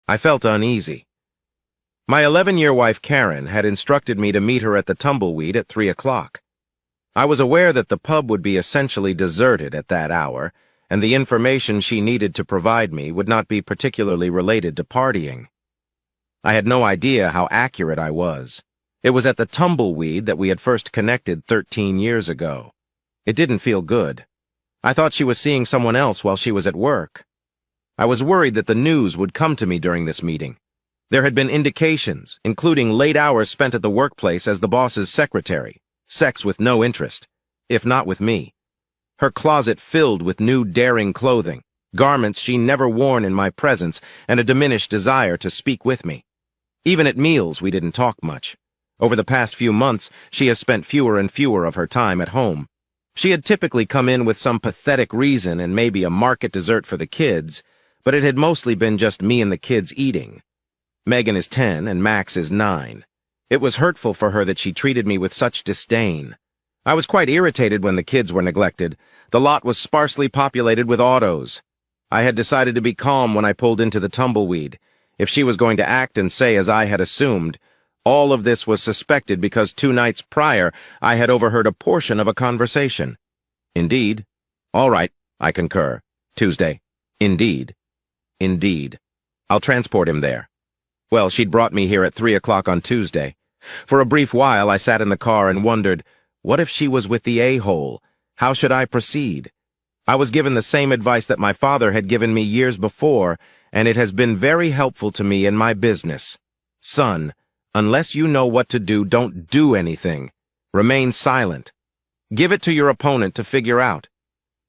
I felt uneasy. My 11-year wife Karen had instructed me to meet her at the Tumbleweed at 3 o'clock. I was aware that the pub would be essentially deserted at that hour, and the information she needed to provide me would not be particularly related to partying. I had no idea how accurate I was. It was at the Tumbleweed that we had first connected 13 years ago. It didn't feel good. I thought she was seeing someone else while she was at work. I was worried that the news would come to me during this meeting. There had been indications, including late hours spent at the workplace as the boss's secretary, sex with no interest, if not with me. Her closet filled with new daring clothing, garments she never worn in my presence, and a diminished desire to speak with me. Even at meals, we didn't talk much. Over the past few months, she has spent fewer and fewer of her time at home. She had typically come in with some pathetic reason and maybe a market dessert for the kids, but it had mostly been just me and the kids eating. Megan is 10 and Max is 9. It was hurtful for her that she treated me with such disdain. I was quite irritated when the kids were neglected. The lot was sparsely populated with autos. I had decided to be calm when I pulled into the Tumbleweed. If she was going to act and say as I had assumed, all of this was suspected because 2 nights prior I had overheard a portion of a conversation. Indeed. All right, I concur. Tuesday. Indeed. Indeed. I'll transport him there. Well, she'd brought me here at 3 o'clock on Tuesday. For a brief while, I sat in the car and wondered, what if she was with the a-hole? How should I proceed? I was given the same advice that my father had given me years before, and it has been very helpful to me in my business. Son, unless you know what to do, don't do anything. Remain silent. Give it to your opponent to figure out.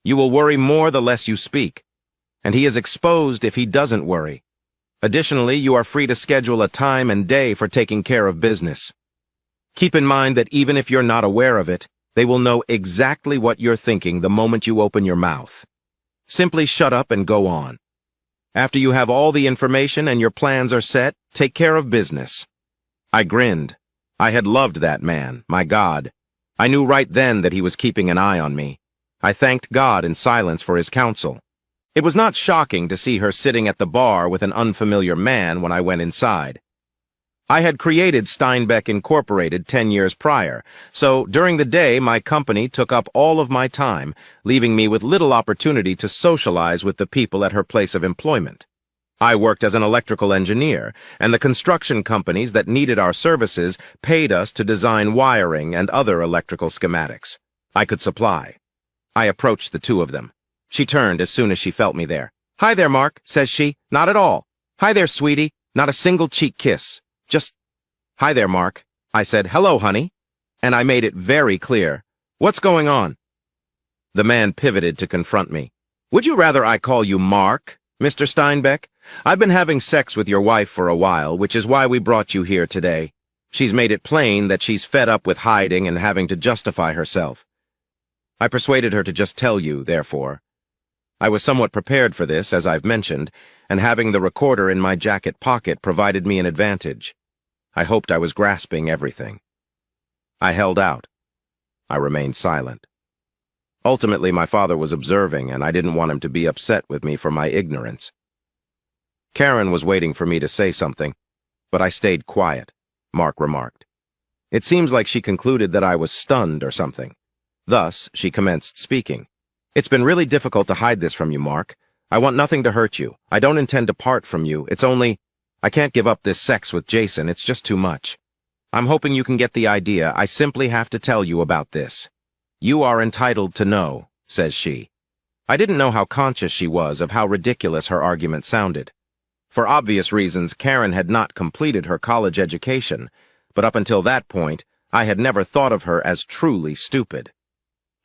You will worry more the less you speak, and he is exposed if he doesn't worry. Additionally, you are free to schedule a time and day for taking care of business. Keep in mind that even if you're not aware of it, they will know exactly what you're thinking the moment you open your mouth. Simply shut up and go on. After you have all the information and your plans are set, take care of business. I grinned. I had loved that man, my God. I knew right then that he was keeping an eye on me. I thanked God in silence for his counsel. It was not shocking to see her sitting at the bar with an unfamiliar man when I went inside. I had created Steinbeck Incorporated 10 years prior, so during the day my company took up all of my time, leaving me with little opportunity to socialize with the people at her place of employment. I worked as an electrical engineer, and the construction companies that needed our services paid us to design wiring and other electrical schematics. I could supply. I approached the 2 of them. She turned as soon as she felt me there. "Hi there, Mark," says she. "Not at all." "Hi there, sweetie." Not a single cheek kiss. Just, "Hi there, Mark." I said, "Hello, honey." And I made it very clear. "What's going on?" The man pivoted to confront me. "Would you rather I call you Mark, Mr. Steinbeck? I've been having sex with your wife for a while, which is why we brought you here today. She's made it plain that she's fed up with hiding and having to justify herself. I persuaded her to just tell you, therefore. I was somewhat prepared for this, as I've mentioned, and having the recorder in my jacket pocket provided me an advantage. I hoped I was grasping everything. I held out. I remained silent. Ultimately, my father was observing, and I didn't want him to be upset with me for my ignorance. Karen was waiting for me to say something, but I stayed quiet, Mark remarked. It seems like she concluded that I was stunned or something. Thus, she commenced speaking. "It's been really difficult to hide this from you, Mark. I want nothing to hurt you. I don't intend to part from you. It's only, I can't give up this sex with Jason. It's just too much. I'm hoping you can get the idea. I simply have to tell you about this. You are entitled to know," says she. I didn't know how conscious she was of how ridiculous her argument sounded. For obvious reasons, Karen had not completed her college education, but up until that point, I had never thought of her as truly stupid.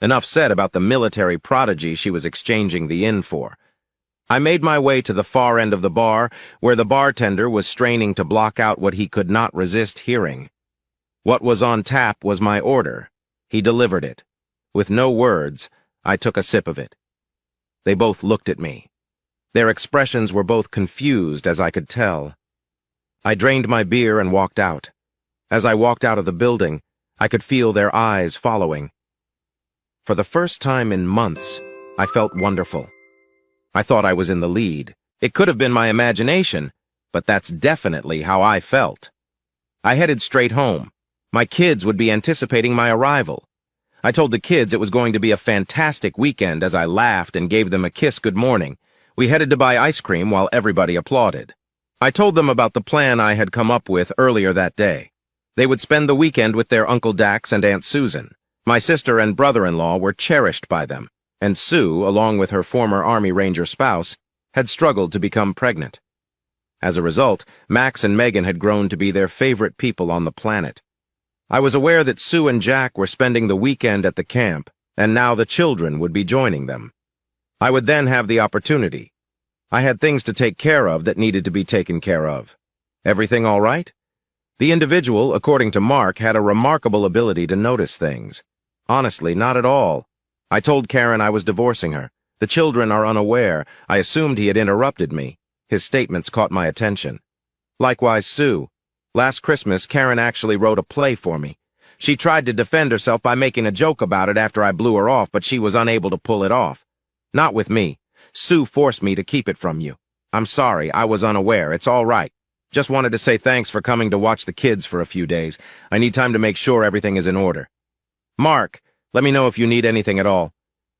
Enough said about the military prodigy she was exchanging the inn for. I made my way to the far end of the bar, where the bartender was straining to block out what he could not resist hearing. What was on tap was my order. He delivered it. With no words, I took a sip of it. They both looked at me. Their expressions were both confused, as I could tell. I drained my beer and walked out. As I walked out of the building, I could feel their eyes following. For the first time in months, I felt wonderful. I thought I was in the lead. It could have been my imagination, but that's definitely how I felt. I headed straight home. My kids would be anticipating my arrival. I told the kids it was going to be a fantastic weekend as I laughed and gave them a kiss good morning. We headed to buy ice cream while everybody applauded. I told them about the plan I had come up with earlier that day. They would spend the weekend with their Uncle Dax and Aunt Susan. My sister and brother-in-law were cherished by them, and Sue, along with her former Army Ranger spouse, had struggled to become pregnant. As a result, Max and Megan had grown to be their favorite people on the planet. I was aware that Sue and Jack were spending the weekend at the camp, and now the children would be joining them. I would then have the opportunity. I had things to take care of that needed to be taken care of. Everything all right? The individual, according to Mark, had a remarkable ability to notice things. Honestly, not at all. I told Karen I was divorcing her. The children are unaware. I assumed he had interrupted me. His statements caught my attention. Likewise, Sue. Last Christmas, Karen actually wrote a play for me. She tried to defend herself by making a joke about it after I blew her off, but she was unable to pull it off. Not with me. Sue forced me to keep it from you. I'm sorry, I was unaware. It's all right. Just wanted to say thanks for coming to watch the kids for a few days. I need time to make sure everything is in order. Mark, let me know if you need anything at all.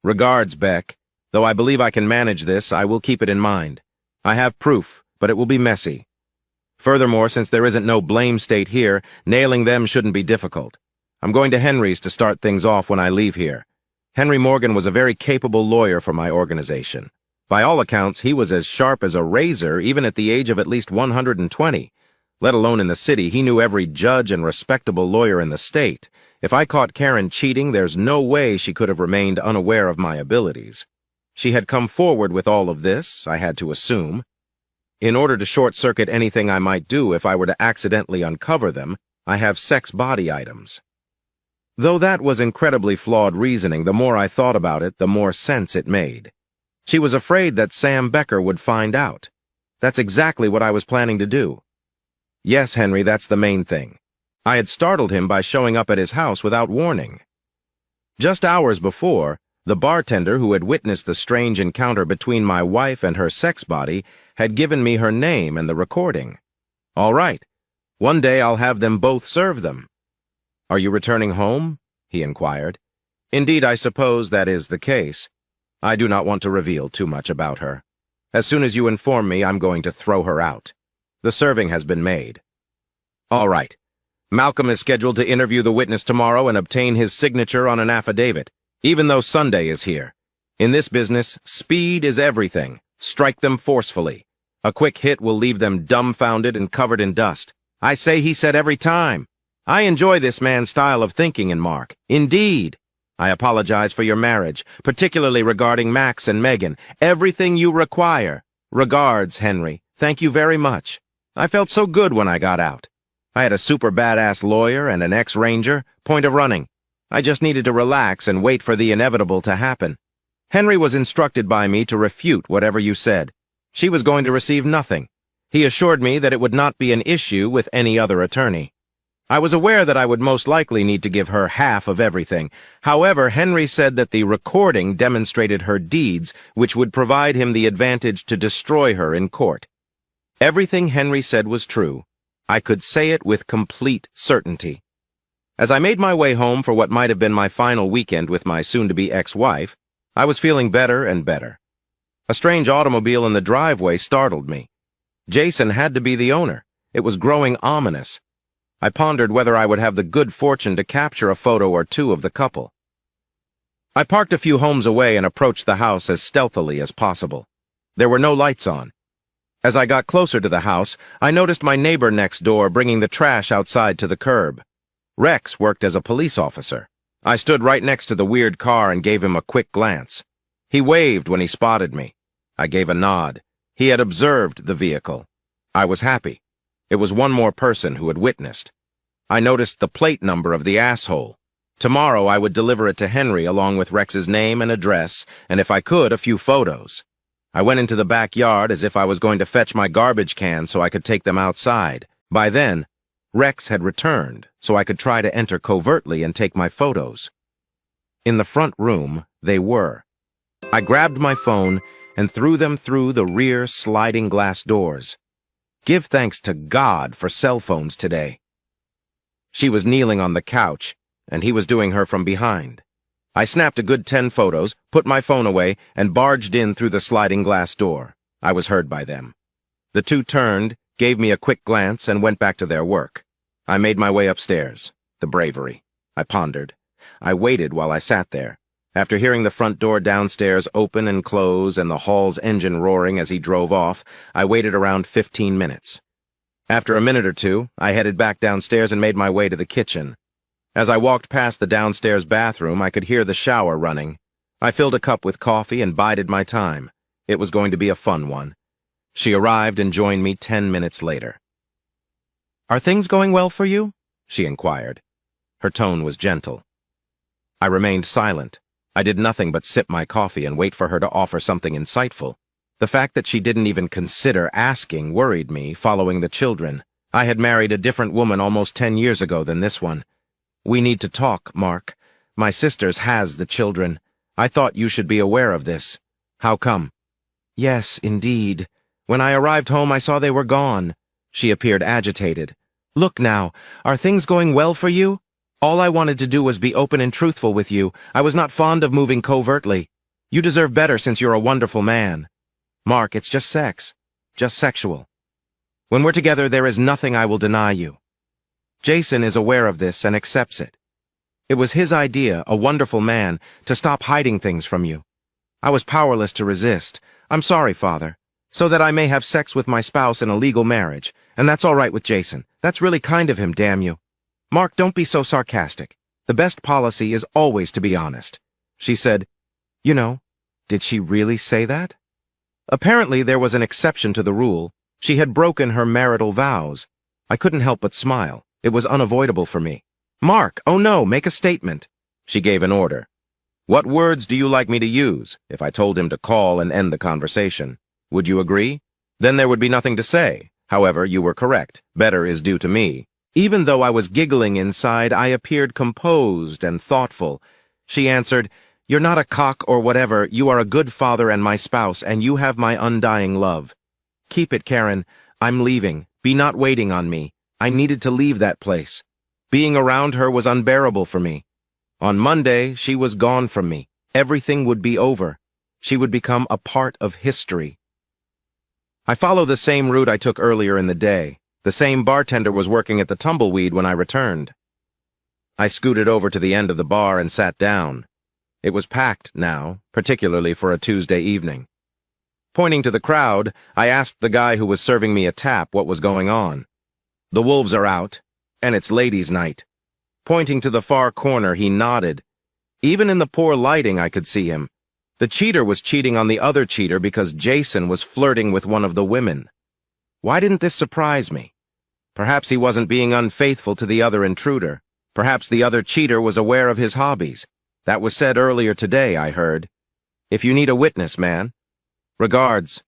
Regards, Beck. Though I believe I can manage this, I will keep it in mind. I have proof, but it will be messy. Furthermore, since there isn't no blame state here, nailing them shouldn't be difficult. I'm going to Henry's to start things off when I leave here. Henry Morgan was a very capable lawyer for my organization. By all accounts, he was as sharp as a razor even at the age of at least 120. Let alone in the city, he knew every judge and respectable lawyer in the state. If I caught Karen cheating, there's no way she could have remained unaware of my abilities. She had come forward with all of this, I had to assume. In order to short-circuit anything I might do if I were to accidentally uncover them, I have sex body items. Though that was incredibly flawed reasoning, the more I thought about it, the more sense it made. She was afraid that Sam Becker would find out. That's exactly what I was planning to do. Yes, Henry, that's the main thing. I had startled him by showing up at his house without warning. Just hours before, the bartender who had witnessed the strange encounter between my wife and her sex body had given me her name and the recording. All right. One day I'll have them both serve them. Are you returning home? He inquired. Indeed, I suppose that is the case. I do not want to reveal too much about her. As soon as you inform me, I'm going to throw her out. The serving has been made. All right. Malcolm is scheduled to interview the witness tomorrow and obtain his signature on an affidavit, even though Sunday is here. In this business, speed is everything. Strike them forcefully. A quick hit will leave them dumbfounded and covered in dust. I say he said every time. I enjoy this man's style of thinking in Mark. Indeed. I apologize for your marriage, particularly regarding Max and Megan. Everything you require. Regards, Henry. Thank you very much. I felt so good when I got out. I had a super badass lawyer and an ex-ranger. Point of running. I just needed to relax and wait for the inevitable to happen. Henry was instructed by me to refute whatever you said. She was going to receive nothing. He assured me that it would not be an issue with any other attorney. I was aware that I would most likely need to give her half of everything. However, Henry said that the recording demonstrated her deeds, which would provide him the advantage to destroy her in court. Everything Henry said was true. I could say it with complete certainty. As I made my way home for what might have been my final weekend with my soon-to-be ex-wife, I was feeling better and better. A strange automobile in the driveway startled me. Jason had to be the owner. It was growing ominous. I pondered whether I would have the good fortune to capture a photo or two of the couple. I parked a few homes away and approached the house as stealthily as possible. There were no lights on. As I got closer to the house, I noticed my neighbor next door bringing the trash outside to the curb. Rex worked as a police officer. I stood right next to the weird car and gave him a quick glance. He waved when he spotted me. I gave a nod. He had observed the vehicle. I was happy. It was one more person who had witnessed. I noticed the plate number of the asshole. Tomorrow I would deliver it to Henry along with Rex's name and address, and if I could, a few photos. I went into the backyard as if I was going to fetch my garbage can so I could take them outside. By then, Rex had returned, so I could try to enter covertly and take my photos. In the front room, they were. I grabbed my phone and threw them through the rear sliding glass doors. Give thanks to God for cell phones today. She was kneeling on the couch, and he was doing her from behind. I snapped a good 10 photos, put my phone away, and barged in through the sliding glass door. I was heard by them. The two turned, gave me a quick glance, and went back to their work. I made my way upstairs. The bravery. I pondered. I waited while I sat there. After hearing the front door downstairs open and close and the hall's engine roaring as he drove off, I waited around 15 minutes. After a minute or two, I headed back downstairs and made my way to the kitchen. As I walked past the downstairs bathroom, I could hear the shower running. I filled a cup with coffee and bided my time. It was going to be a fun one. She arrived and joined me 10 minutes later. "Are things going well for you?" she inquired. Her tone was gentle. I remained silent. I did nothing but sip my coffee and wait for her to offer something insightful. The fact that she didn't even consider asking worried me, following the children. I had married a different woman almost 10 years ago than this one. "We need to talk, Mark. My sister's has the children. I thought you should be aware of this. How come?" "Yes, indeed. When I arrived home, I saw they were gone." She appeared agitated. "Look now, are things going well for you? All I wanted to do was be open and truthful with you. I was not fond of moving covertly. You deserve better since you're a wonderful man. Mark, it's just sex. Just sexual. When we're together, there is nothing I will deny you. Jason is aware of this and accepts it. It was his idea, a wonderful man, to stop hiding things from you. I was powerless to resist. I'm sorry, Father. So that I may have sex with my spouse in a legal marriage, and that's all right with Jason. That's really kind of him, damn you. Mark, don't be so sarcastic. The best policy is always to be honest." She said, "You know, did she really say that?" Apparently there was an exception to the rule. She had broken her marital vows. I couldn't help but smile. It was unavoidable for me. "Mark, oh no, make a statement." She gave an order. "What words do you like me to use if I told him to call and end the conversation? Would you agree? Then there would be nothing to say. However, you were correct. Better is due to me." Even though I was giggling inside, I appeared composed and thoughtful. She answered, "You're not a cock or whatever. You are a good father and my spouse, and you have my undying love. Keep it, Karen. I'm leaving. Be not waiting on me. I needed to leave that place. Being around her was unbearable for me. On Monday, she was gone from me. Everything would be over. She would become a part of history." I follow the same route I took earlier in the day. The same bartender was working at the Tumbleweed when I returned. I scooted over to the end of the bar and sat down. It was packed now, particularly for a Tuesday evening. Pointing to the crowd, I asked the guy who was serving me a tap what was going on. "The wolves are out, and it's ladies' night." Pointing to the far corner, he nodded. Even in the poor lighting, I could see him. The cheater was cheating on the other cheater because Jason was flirting with one of the women. Why didn't this surprise me? Perhaps he wasn't being unfaithful to the other intruder. Perhaps the other cheater was aware of his hobbies. That was said earlier today, I heard. "If you need a witness, man." "Regards."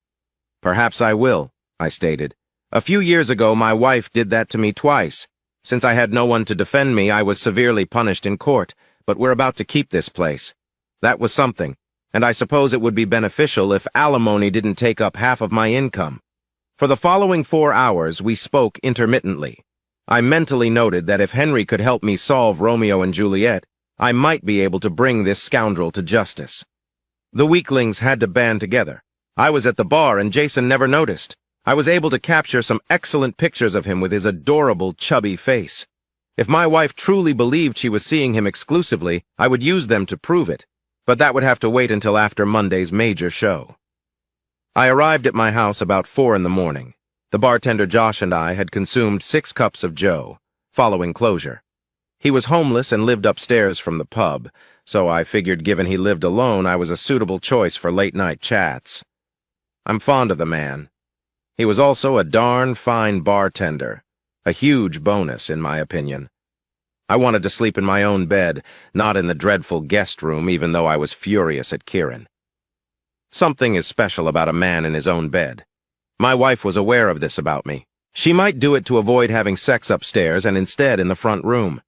"Perhaps I will," I stated. "A few years ago, my wife did that to me twice. Since I had no one to defend me, I was severely punished in court, but we're about to keep this place. That was something, and I suppose it would be beneficial if alimony didn't take up half of my income." For the following 4 hours, we spoke intermittently. I mentally noted that if Henry could help me solve Romeo and Juliet, I might be able to bring this scoundrel to justice. The weaklings had to band together. I was at the bar and Jason never noticed. I was able to capture some excellent pictures of him with his adorable, chubby face. If my wife truly believed she was seeing him exclusively, I would use them to prove it, but that would have to wait until after Monday's major show. I arrived at my house about 4 in the morning. The bartender Josh and I had consumed 6 cups of Joe, following closure. He was homeless and lived upstairs from the pub, so I figured given he lived alone, I was a suitable choice for late-night chats. I'm fond of the man. He was also a darn fine bartender, a huge bonus, in my opinion. I wanted to sleep in my own bed, not in the dreadful guest room, even though I was furious at Kieran. Something is special about a man in his own bed. My wife was aware of this about me. She might do it to avoid having sex upstairs and instead in the front room.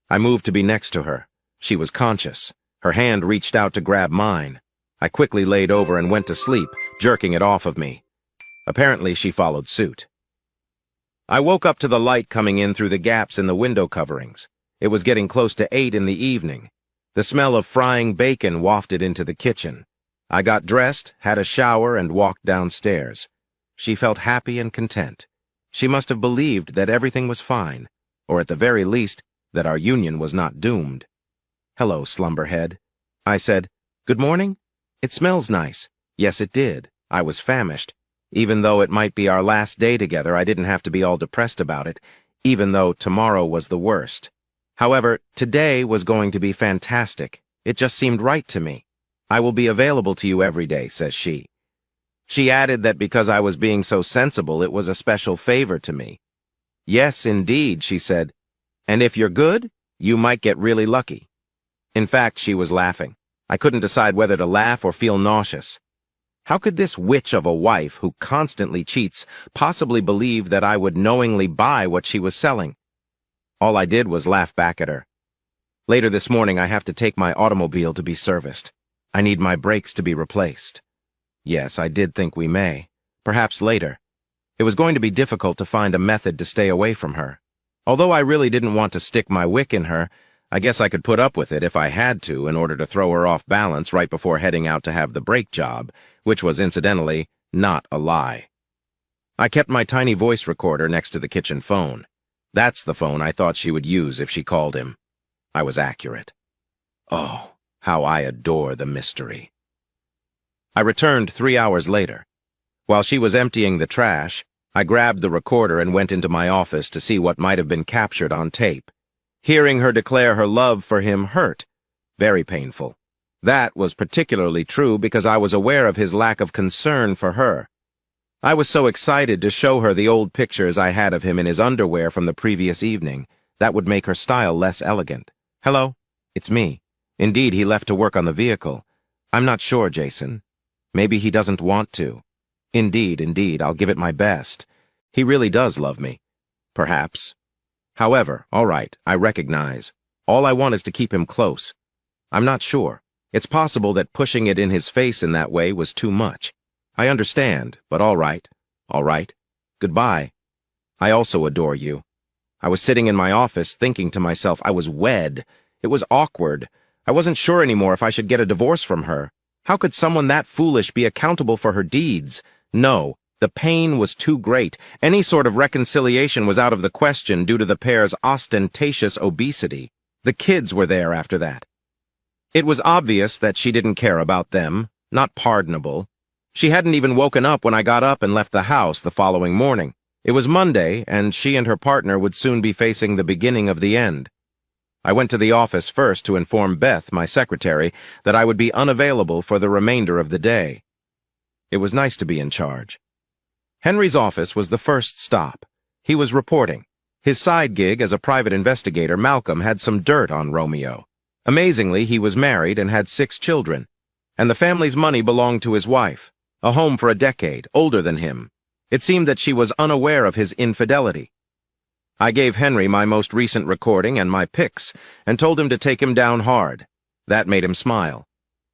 I moved to be next to her. She was conscious. Her hand reached out to grab mine. I quickly laid over and went to sleep, jerking it off of me. Apparently she followed suit. I woke up to the light coming in through the gaps in the window coverings. It was getting close to 8 in the evening. The smell of frying bacon wafted into the kitchen. I got dressed, had a shower, and walked downstairs. She felt happy and content. She must have believed that everything was fine, or at the very least, that our union was not doomed. "Hello, slumberhead." I said. "Good morning? It smells nice." Yes, it did. I was famished. Even though it might be our last day together, I didn't have to be all depressed about it, even though tomorrow was the worst. However, today was going to be fantastic. It just seemed right to me. "I will be available to you every day," says she. She added that because I was being so sensible, it was a special favor to me. "Yes, indeed," she said. "And if you're good, you might get really lucky." In fact, she was laughing. I couldn't decide whether to laugh or feel nauseous. How could this witch of a wife who constantly cheats possibly believe that I would knowingly buy what she was selling? All I did was laugh back at her. Later this morning, I have to take my automobile to be serviced. I need my brakes to be replaced. Yes, I did think we may. Perhaps later. It was going to be difficult to find a method to stay away from her. Although I really didn't want to stick my wick in her, I guess I could put up with it if I had to in order to throw her off balance right before heading out to have the brake job, which was incidentally not a lie. I kept my tiny voice recorder next to the kitchen phone. That's the phone I thought she would use if she called him. I was accurate. Oh, how I adore the mystery. I returned 3 hours later. While she was emptying the trash, I grabbed the recorder and went into my office to see what might have been captured on tape. Hearing her declare her love for him hurt. Very painful. That was particularly true because I was aware of his lack of concern for her. I was so excited to show her the old pictures I had of him in his underwear from the previous evening. That would make her style less elegant. "Hello? It's me. Indeed, he left to work on the vehicle. I'm not sure, Jason. Maybe he doesn't want to. Indeed, I'll give it my best. He really does love me. Perhaps. However, all right, I recognize. All I want is to keep him close. I'm not sure. It's possible that pushing it in his face in that way was too much. I understand, but all right. All right. Goodbye. I also adore you." I was sitting in my office thinking to myself I was wed. It was awkward. I wasn't sure anymore if I should get a divorce from her. How could someone that foolish be accountable for her deeds? No. The pain was too great. Any sort of reconciliation was out of the question due to the pair's ostentatious obesity. The kids were there after that. It was obvious that she didn't care about them, not pardonable. She hadn't even woken up when I got up and left the house the following morning. It was Monday, and she and her partner would soon be facing the beginning of the end. I went to the office first to inform Beth, my secretary, that I would be unavailable for the remainder of the day. It was nice to be in charge. Henry's office was the first stop. He was reporting. His side gig as a private investigator, Malcolm, had some dirt on Romeo. Amazingly, he was married and had 6 children. And the family's money belonged to his wife, a home for a decade, older than him. It seemed that she was unaware of his infidelity. I gave Henry my most recent recording and my pics, and told him to take him down hard. That made him smile.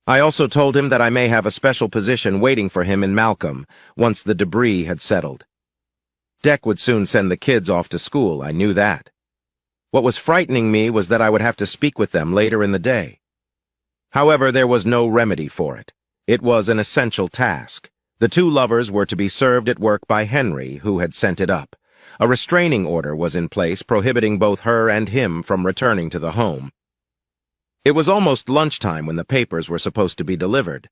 I also told him that I may have a special position waiting for him in Malcolm, once the debris had settled. Deck would soon send the kids off to school, I knew that. What was frightening me was that I would have to speak with them later in the day. However, there was no remedy for it. It was an essential task. The 2 lovers were to be served at work by Henry, who had sent it up. A restraining order was in place prohibiting both her and him from returning to the home. It was almost lunchtime when the papers were supposed to be delivered.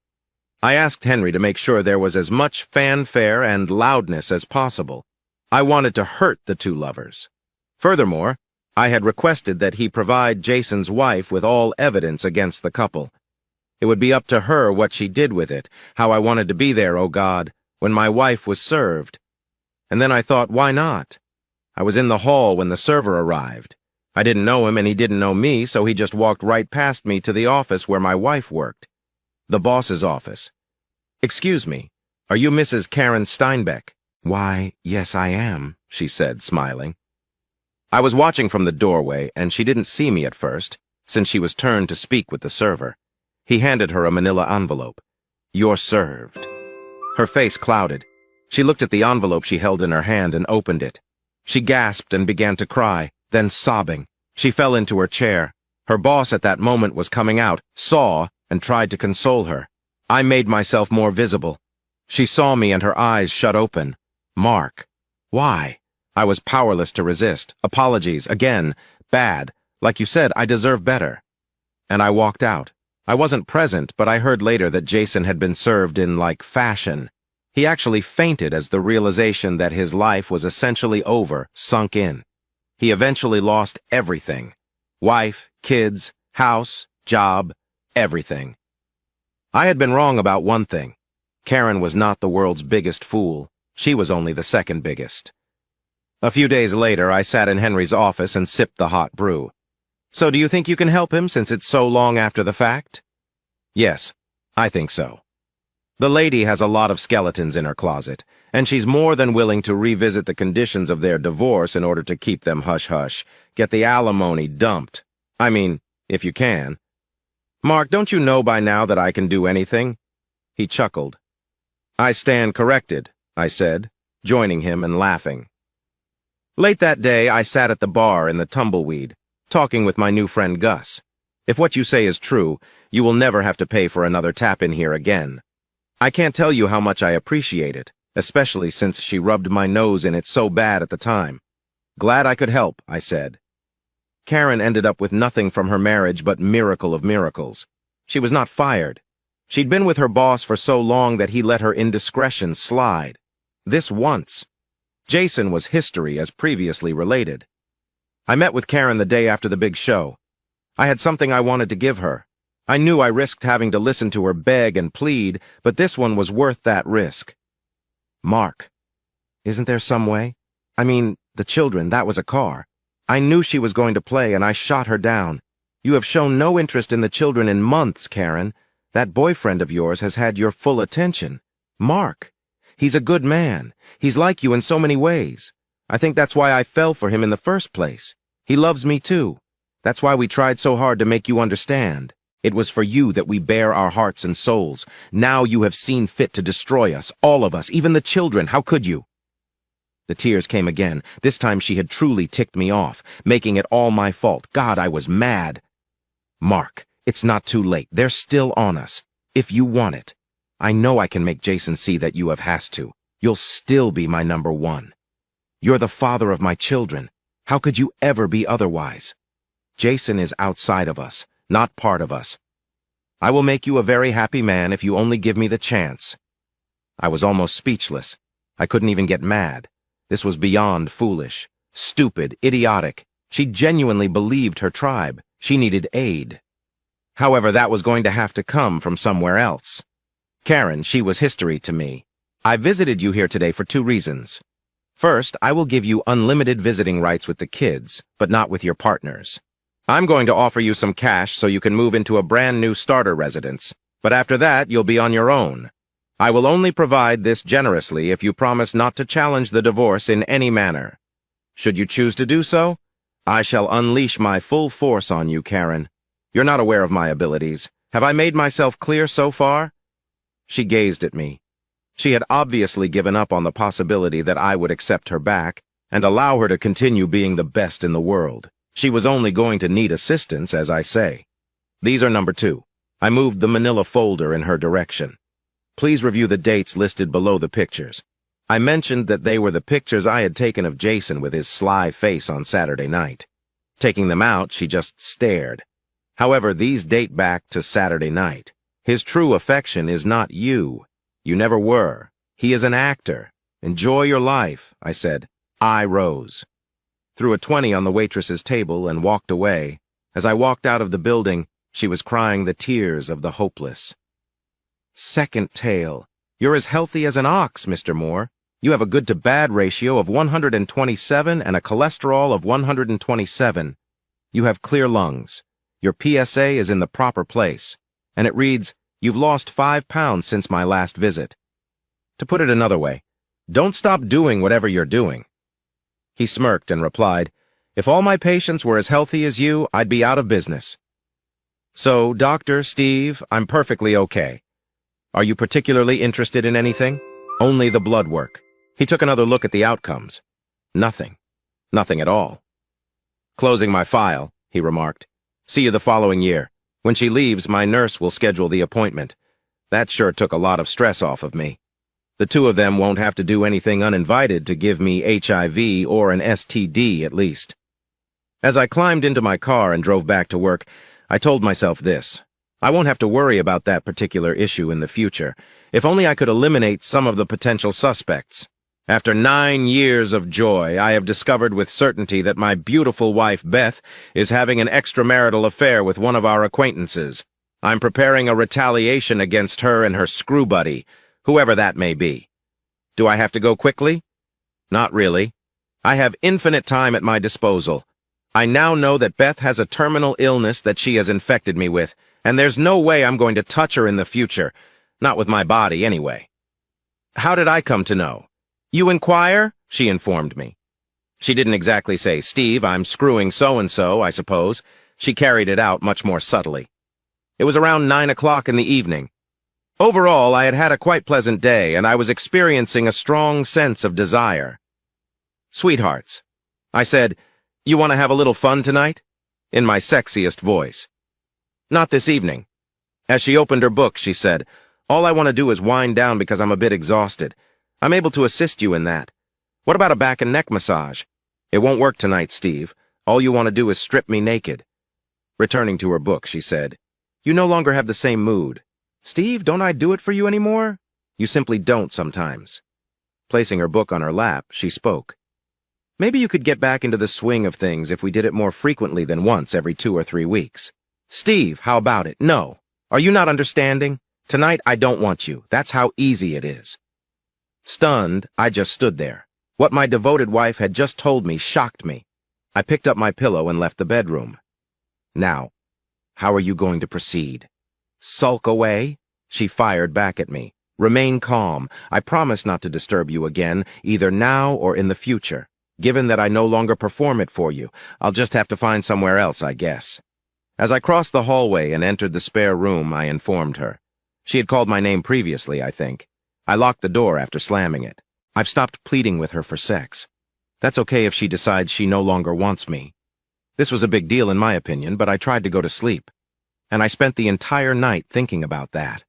I asked Henry to make sure there was as much fanfare and loudness as possible. I wanted to hurt the 2 lovers. Furthermore, I had requested that he provide Jason's wife with all evidence against the couple. It would be up to her what she did with it, how I wanted to be there, oh God, when my wife was served. And then I thought, why not? I was in the hall when the server arrived. I didn't know him and he didn't know me, so he just walked right past me to the office where my wife worked. The boss's office. "Excuse me, are you Mrs. Karen Steinbeck?" "Why, yes, I am," she said, smiling. I was watching from the doorway, and she didn't see me at first, since she was turned to speak with the server. He handed her a manila envelope. "You're served." Her face clouded. She looked at the envelope she held in her hand and opened it. She gasped and began to cry, then sobbing. She fell into her chair. Her boss at that moment was coming out, saw, and tried to console her. I made myself more visible. She saw me and her eyes shut open. Mark. Why? I was powerless to resist. Apologies, again. Bad. Like you said, I deserve better. And I walked out. I wasn't present, but I heard later that Jason had been served in, like, fashion. He actually fainted as the realization that his life was essentially over sunk in. He eventually lost everything. Wife, kids, house, job, everything. I had been wrong about one thing. Karen was not the world's biggest fool. She was only the second biggest. A few days later, I sat in Henry's office and sipped the hot brew. So do you think you can help him since it's so long after the fact? Yes, I think so. The lady has a lot of skeletons in her closet, and she's more than willing to revisit the conditions of their divorce in order to keep them hush-hush, get the alimony dumped. I mean, if you can. Mark, don't you know by now that I can do anything? He chuckled. I stand corrected, I said, joining him and laughing. Late that day, I sat at the bar in the Tumbleweed, talking with my new friend Gus. If what you say is true, you will never have to pay for another tap in here again. I can't tell you how much I appreciate it, especially since she rubbed my nose in it so bad at the time. Glad I could help, I said. Karen ended up with nothing from her marriage but miracle of miracles. She was not fired. She'd been with her boss for so long that he let her indiscretion slide. This once. Jason was history as previously related. I met with Karen the day after the big show. I had something I wanted to give her. I knew I risked having to listen to her beg and plead, but this one was worth that risk. Mark, isn't there some way? I mean, the children, that was a car. I knew she was going to play, and I shot her down. You have shown no interest in the children in months, Karen. That boyfriend of yours has had your full attention. Mark. He's a good man. He's like you in so many ways. I think that's why I fell for him in the first place. He loves me too. That's why we tried so hard to make you understand. It was for you that we bare our hearts and souls. Now you have seen fit to destroy us, all of us, even the children. How could you? The tears came again. This time she had truly ticked me off, making it all my fault. God, I was mad. Mark, it's not too late. They're still on us. If you want it. I know I can make Jason see that you have has to. You'll still be my number one. You're the father of my children. How could you ever be otherwise? Jason is outside of us, not part of us. I will make you a very happy man if you only give me the chance. I was almost speechless. I couldn't even get mad. This was beyond foolish, stupid, idiotic. She genuinely believed her tribe. She needed aid. However, that was going to have to come from somewhere else. Karen, she was history to me. I visited you here today for 2 reasons. First, I will give you unlimited visiting rights with the kids, but not with your partners. I'm going to offer you some cash so you can move into a brand new starter residence, but after that, you'll be on your own. I will only provide this generously if you promise not to challenge the divorce in any manner. Should you choose to do so, I shall unleash my full force on you, Karen. You're not aware of my abilities. Have I made myself clear so far? She gazed at me. She had obviously given up on the possibility that I would accept her back and allow her to continue being the best in the world. She was only going to need assistance, as I say. These are number 2. I moved the manila folder in her direction. Please review the dates listed below the pictures. I mentioned that they were the pictures I had taken of Jason with his sly face on Saturday night. Taking them out, she just stared. However, these date back to Saturday night. His true affection is not you. You never were. He is an actor. Enjoy your life, I said. I rose. Threw a 20 on the waitress's table and walked away. As I walked out of the building, she was crying the tears of the hopeless. Second tale. You're as healthy as an ox, Mr. Moore. You have a good-to-bad ratio of 127 and a cholesterol of 127. You have clear lungs. Your PSA is in the proper place. And it reads, you've lost 5 pounds since my last visit. To put it another way, don't stop doing whatever you're doing. He smirked and replied, if all my patients were as healthy as you, I'd be out of business. So, Dr. Steve, I'm perfectly okay. Are you particularly interested in anything? Only the blood work. He took another look at the outcomes. Nothing. Nothing at all. Closing my file, he remarked. See you the following year. When she leaves, my nurse will schedule the appointment. That sure took a lot of stress off of me. The two of them won't have to do anything uninvited to give me HIV or an STD at least. As I climbed into my car and drove back to work, I told myself this. I won't have to worry about that particular issue in the future. If only I could eliminate some of the potential suspects. After 9 years of joy, I have discovered with certainty that my beautiful wife, Beth, is having an extramarital affair with one of our acquaintances. I'm preparing a retaliation against her and her screw buddy, whoever that may be. Do I have to go quickly? Not really. I have infinite time at my disposal. I now know that Beth has a terminal illness that she has infected me with, and there's no way I'm going to touch her in the future. Not with my body, anyway. How did I come to know? You inquire? She informed me. She didn't exactly say, Steve, I'm screwing so-and-so, I suppose. She carried it out much more subtly. It was around 9 o'clock in the evening. Overall, I had had a quite pleasant day, and I was experiencing a strong sense of desire. Sweethearts, I said, you want to have a little fun tonight? In my sexiest voice. Not this evening. As she opened her book, she said, all I want to do is wind down because I'm a bit exhausted. I'm able to assist you in that. What about a back and neck massage? It won't work tonight, Steve. All you want to do is strip me naked. Returning to her book, she said, you no longer have the same mood. Steve, don't I do it for you anymore? You simply don't sometimes. Placing her book on her lap, she spoke. Maybe you could get back into the swing of things if we did it more frequently than once every 2 or 3 weeks. Steve, how about it? No. Are you not understanding? Tonight I don't want you. That's how easy it is. Stunned, I just stood there. What my devoted wife had just told me shocked me. I picked up my pillow and left the bedroom. Now, how are you going to proceed? Sulk away? She fired back at me. Remain calm. I promise not to disturb you again, either now or in the future. Given that I no longer perform it for you, I'll just have to find somewhere else, I guess. As I crossed the hallway and entered the spare room, I informed her. She had called my name previously, I think. I locked the door after slamming it. I've stopped pleading with her for sex. That's okay if she decides she no longer wants me. This was a big deal in my opinion, but I tried to go to sleep. And I spent the entire night thinking about that.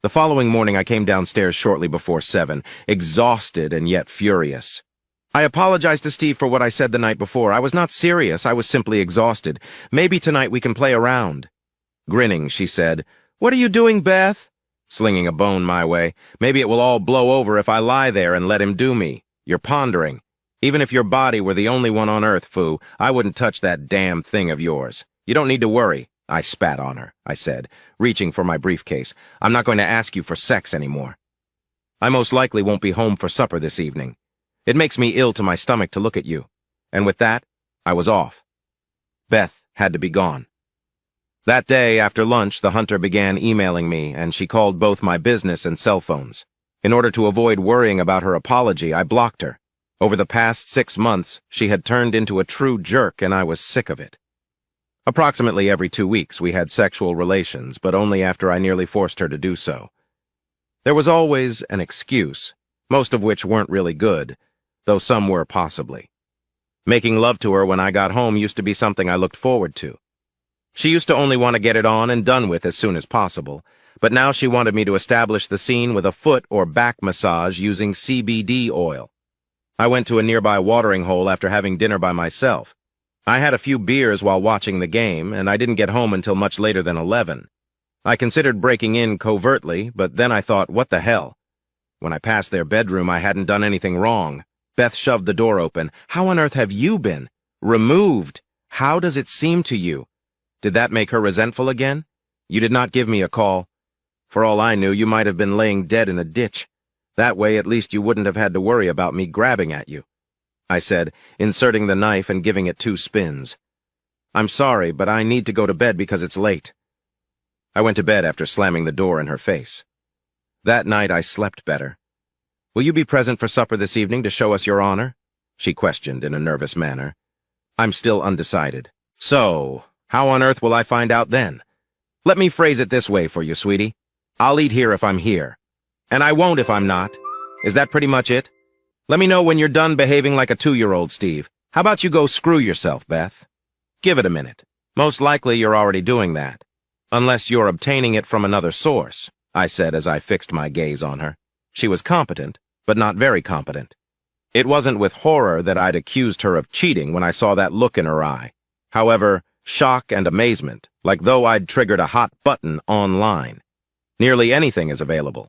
The following morning I came downstairs shortly before 7, exhausted and yet furious. I apologized to Steve for what I said the night before. I was not serious, I was simply exhausted. Maybe tonight we can play around. Grinning, she said, What are you doing, Beth? Slinging a bone my way. Maybe it will all blow over if I lie there and let him do me. You're pondering. Even if your body were the only one on earth, Fu, I wouldn't touch that damn thing of yours. You don't need to worry. I spat on her, I said, reaching for my briefcase. I'm not going to ask you for sex anymore. I most likely won't be home for supper this evening. It makes me ill to my stomach to look at you. And with that, I was off. Beth had to be gone. That day, after lunch, the hunter began emailing me, and she called both my business and cell phones. In order to avoid worrying about her apology, I blocked her. Over the past 6 months, she had turned into a true jerk, and I was sick of it. Approximately every 2 weeks, we had sexual relations, but only after I nearly forced her to do so. There was always an excuse, most of which weren't really good, though some were possibly. Making love to her when I got home used to be something I looked forward to. She used to only want to get it on and done with as soon as possible, but now she wanted me to establish the scene with a foot or back massage using CBD oil. I went to a nearby watering hole after having dinner by myself. I had a few beers while watching the game, and I didn't get home until much later than 11. I considered breaking in covertly, but then I thought, what the hell? When I passed their bedroom, I hadn't done anything wrong. Beth shoved the door open. How on earth have you been? Removed. How does it seem to you? Did that make her resentful again? You did not give me a call. For all I knew, you might have been laying dead in a ditch. That way, at least you wouldn't have had to worry about me grabbing at you, I said, inserting the knife and giving it 2 spins. I'm sorry, but I need to go to bed because it's late. I went to bed after slamming the door in her face. That night I slept better. Will you be present for supper this evening to show us your honor? She questioned in a nervous manner. I'm still undecided. So, how on earth will I find out then? Let me phrase it this way for you, sweetie. I'll eat here if I'm here. And I won't if I'm not. Is that pretty much it? Let me know when you're done behaving like a 2-year-old, Steve. How about you go screw yourself, Beth? Give it a minute. Most likely you're already doing that. Unless you're obtaining it from another source, I said as I fixed my gaze on her. She was competent, but not very competent. It wasn't with horror that I'd accused her of cheating when I saw that look in her eye. However, shock and amazement, like though I'd triggered a hot button online. Nearly anything is available.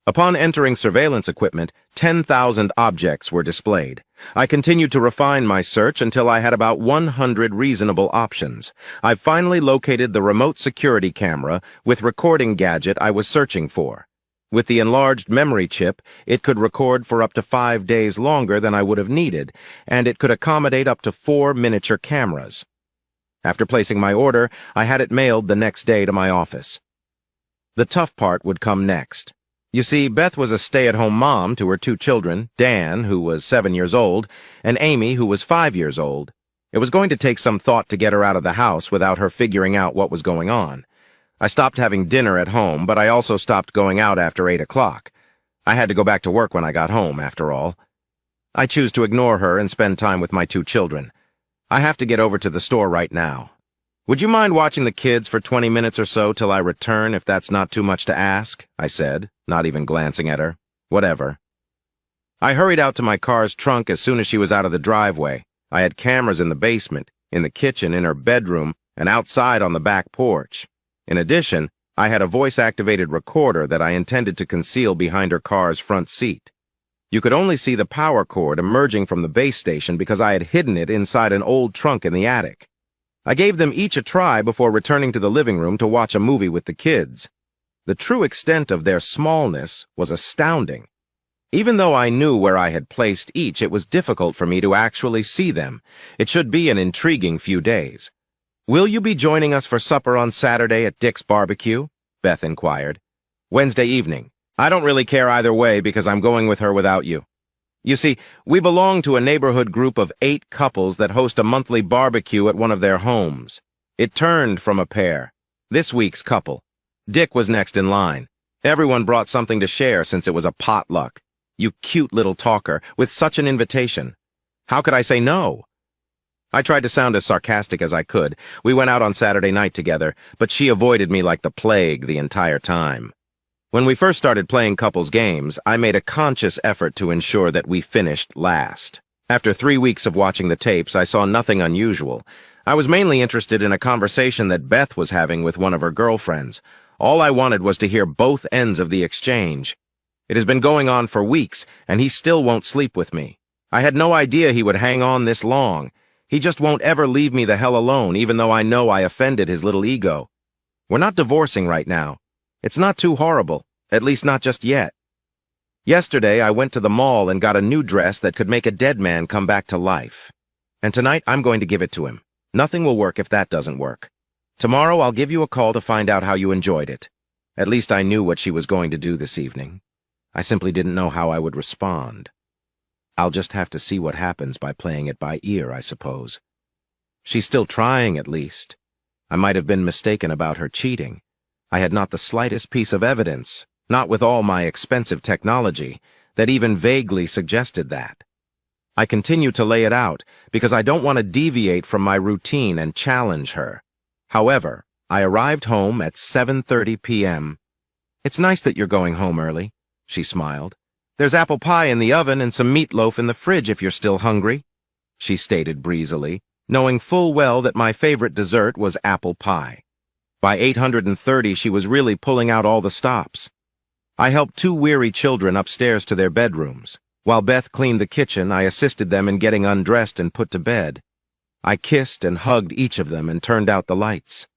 Upon entering surveillance equipment, 10,000 objects were displayed. I continued to refine my search until I had about 100 reasonable options. I finally located the remote security camera with recording gadget I was searching for. With the enlarged memory chip, it could record for up to 5 days longer than I would have needed, and it could accommodate up to 4 miniature cameras. After placing my order, I had it mailed the next day to my office. The tough part would come next. You see, Beth was a stay-at-home mom to her 2 children, Dan, who was 7 years old, and Amy, who was 5 years old. It was going to take some thought to get her out of the house without her figuring out what was going on. I stopped having dinner at home, but I also stopped going out after 8 o'clock. I had to go back to work when I got home, after all. I choose to ignore her and spend time with my 2 children. I have to get over to the store right now. Would you mind watching the kids for 20 minutes or so till I return, if that's not too much to ask? I said, not even glancing at her. Whatever. I hurried out to my car's trunk as soon as she was out of the driveway. I had cameras in the basement, in the kitchen, in her bedroom, and outside on the back porch. In addition, I had a voice-activated recorder that I intended to conceal behind her car's front seat. You could only see the power cord emerging from the base station because I had hidden it inside an old trunk in the attic. I gave them each a try before returning to the living room to watch a movie with the kids. The true extent of their smallness was astounding. Even though I knew where I had placed each, it was difficult for me to actually see them. It should be an intriguing few days. "Will you be joining us for supper on Saturday at Dick's Barbecue?" Beth inquired. "Wednesday evening. I don't really care either way because I'm going with her without you. You see, we belong to a neighborhood group of 8 couples that host a monthly barbecue at one of their homes. It turned from a pair. This week's couple. Dick was next in line. Everyone brought something to share since it was a potluck. You cute little talker, with such an invitation. How could I say no? I tried to sound as sarcastic as I could. We went out on Saturday night together, but she avoided me like the plague the entire time. When we first started playing couples games, I made a conscious effort to ensure that we finished last. After 3 weeks of watching the tapes, I saw nothing unusual. I was mainly interested in a conversation that Beth was having with one of her girlfriends. All I wanted was to hear both ends of the exchange. It has been going on for weeks, and he still won't sleep with me. I had no idea he would hang on this long. He just won't ever leave me the hell alone, even though I know I offended his little ego. We're not divorcing right now. It's not too horrible, at least not just yet. Yesterday, I went to the mall and got a new dress that could make a dead man come back to life. And tonight, I'm going to give it to him. Nothing will work if that doesn't work. Tomorrow, I'll give you a call to find out how you enjoyed it. At least I knew what she was going to do this evening. I simply didn't know how I would respond. I'll just have to see what happens by playing it by ear, I suppose. She's still trying, at least. I might have been mistaken about her cheating. I had not the slightest piece of evidence, not with all my expensive technology, that even vaguely suggested that. I continue to lay it out because I don't want to deviate from my routine and challenge her. However, I arrived home at 7:30 p.m. "It's nice that you're going home early," she smiled. "There's apple pie in the oven and some meatloaf in the fridge if you're still hungry," she stated breezily, knowing full well that my favorite dessert was apple pie. By 8:30, she was really pulling out all the stops. I helped 2 weary children upstairs to their bedrooms. While Beth cleaned the kitchen, I assisted them in getting undressed and put to bed. I kissed and hugged each of them and turned out the lights.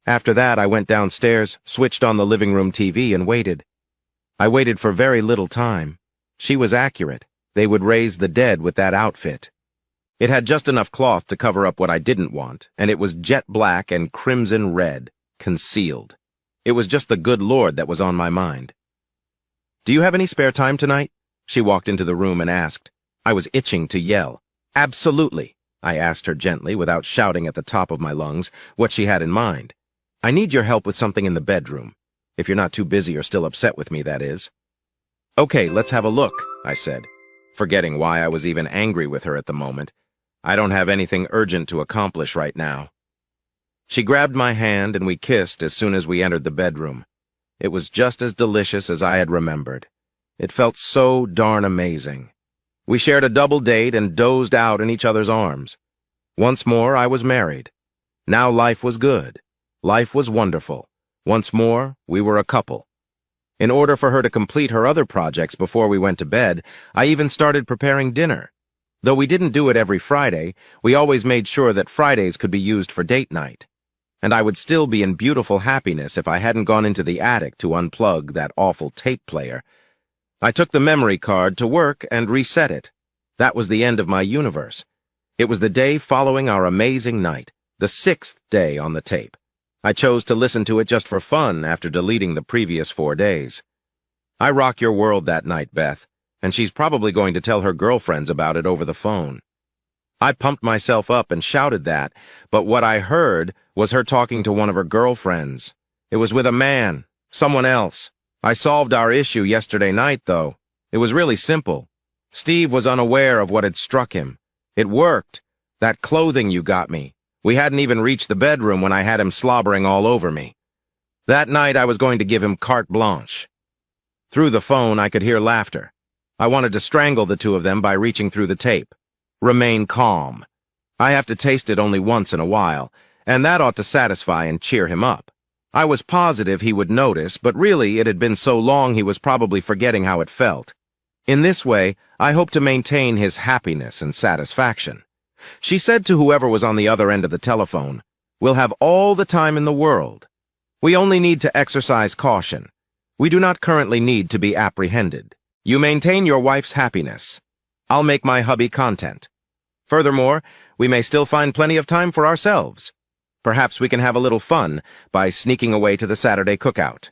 After that, I went downstairs, switched on the living room TV, and waited. I waited for very little time. She was accurate. They would raise the dead with that outfit. It had just enough cloth to cover up what I didn't want, and it was jet black and crimson red, concealed. It was just the good Lord that was on my mind. "Do you have any spare time tonight?" She walked into the room and asked. I was itching to yell. "Absolutely," I asked her gently, without shouting at the top of my lungs what she had in mind. "I need your help with something in the bedroom. If you're not too busy or still upset with me, that is." "Okay, let's have a look," I said. forgetting why I was even angry with her at the moment. I don't have anything urgent to accomplish right now. She grabbed my hand and we kissed as soon as we entered the bedroom. It was just as delicious as I had remembered. It felt so darn amazing. We shared a double date and dozed out in each other's arms. Once more, I was married. Now life was good. Life was wonderful. Once more, we were a couple. In order for her to complete her other projects before we went to bed, I even started preparing dinner. Though we didn't do it every Friday, we always made sure that Fridays could be used for date night. And I would still be in beautiful happiness if I hadn't gone into the attic to unplug that awful tape player. I took the memory card to work and reset it. That was the end of my universe. It was the day following our amazing night, the 6th day on the tape. I chose to listen to it just for fun after deleting the previous 4 days. I rock your world that night, Beth, and she's probably going to tell her girlfriends about it over the phone. I pumped myself up and shouted that, but what I heard was her talking to one of her girlfriends. It was with a man, someone else. I solved our issue yesterday night, though. It was really simple. Steve was unaware of what had struck him. It worked. That clothing you got me. We hadn't even reached the bedroom when I had him slobbering all over me. That night I was going to give him carte blanche. Through the phone I could hear laughter. I wanted to strangle the two of them by reaching through the tape. Remain calm. I have to taste it only once in a while, and that ought to satisfy and cheer him up. I was positive he would notice, but really it had been so long he was probably forgetting how it felt. In this way, I hope to maintain his happiness and satisfaction. She said to whoever was on the other end of the telephone, "We'll have all the time in the world. We only need to exercise caution. We do not currently need to be apprehended. You maintain your wife's happiness. I'll make my hubby content. Furthermore, we may still find plenty of time for ourselves. Perhaps we can have a little fun by sneaking away to the Saturday cookout.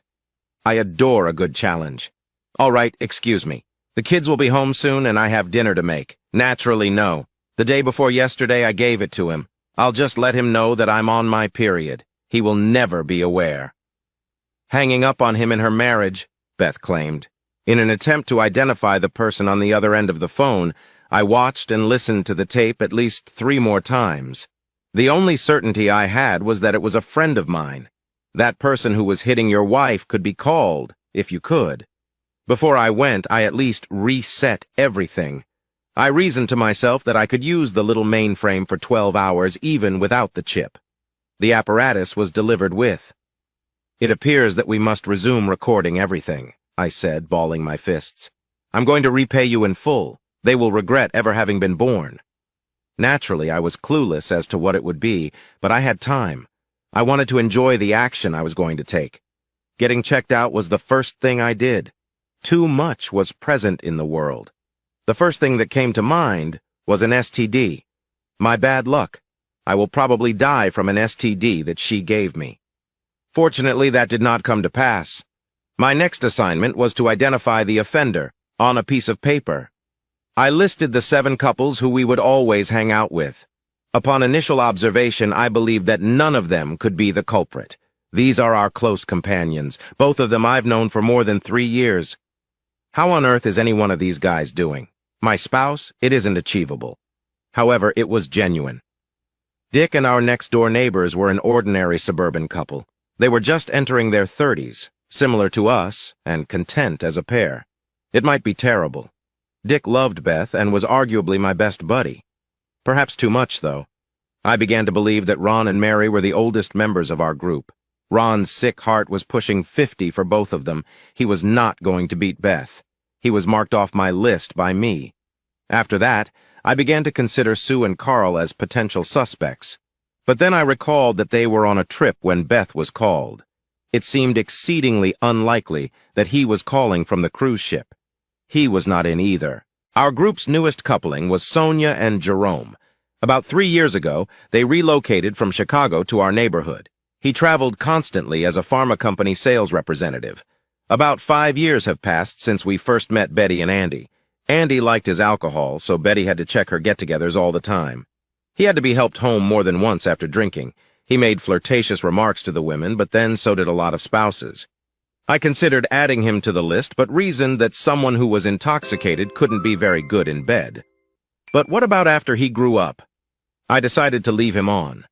I adore a good challenge. All right, excuse me. The kids will be home soon and I have dinner to make. Naturally, no. The day before yesterday, I gave it to him. I'll just let him know that I'm on my period. He will never be aware." Hanging up on him in her marriage, Beth claimed. In an attempt to identify the person on the other end of the phone, I watched and listened to the tape at least 3 more times. The only certainty I had was that it was a friend of mine. That person who was hitting your wife could be called, if you could. Before I went, I at least reset everything. I reasoned to myself that I could use the little mainframe for 12 hours even without the chip. The apparatus was delivered with. "It appears that we must resume recording everything," I said, balling my fists. "I'm going to repay you in full. They will regret ever having been born." Naturally, I was clueless as to what it would be, but I had time. I wanted to enjoy the action I was going to take. Getting checked out was the first thing I did. Too much was present in the world. The first thing that came to mind was an STD. My bad luck. I will probably die from an STD that she gave me. Fortunately, that did not come to pass. My next assignment was to identify the offender on a piece of paper. I listed the 7 couples who we would always hang out with. Upon initial observation, I believed that none of them could be the culprit. These are our close companions. Both of them I've known for more than 3 years. How on earth is any one of these guys doing? My spouse? It isn't achievable. However, it was genuine. Dick and our next-door neighbors were an ordinary suburban couple. They were just entering their 30s, similar to us, and content as a pair. It might be terrible. Dick loved Beth and was arguably my best buddy. Perhaps too much, though. I began to believe that Ron and Mary were the oldest members of our group. Ron's sick heart was pushing 50 for both of them. He was not going to beat Beth. He was marked off my list by me. After that, I began to consider Sue and Carl as potential suspects. But then I recalled that they were on a trip when Beth was called. It seemed exceedingly unlikely that he was calling from the cruise ship. He was not in either. Our group's newest coupling was Sonia and Jerome. About 3 years ago, they relocated from Chicago to our neighborhood. He traveled constantly as a pharma company sales representative. About 5 years have passed since we first met Betty and Andy. Andy liked his alcohol, so Betty had to check her get-togethers all the time. He had to be helped home more than once after drinking. He made flirtatious remarks to the women, but then so did a lot of spouses. I considered adding him to the list, but reasoned that someone who was intoxicated couldn't be very good in bed. But what about after he grew up? I decided to leave him on.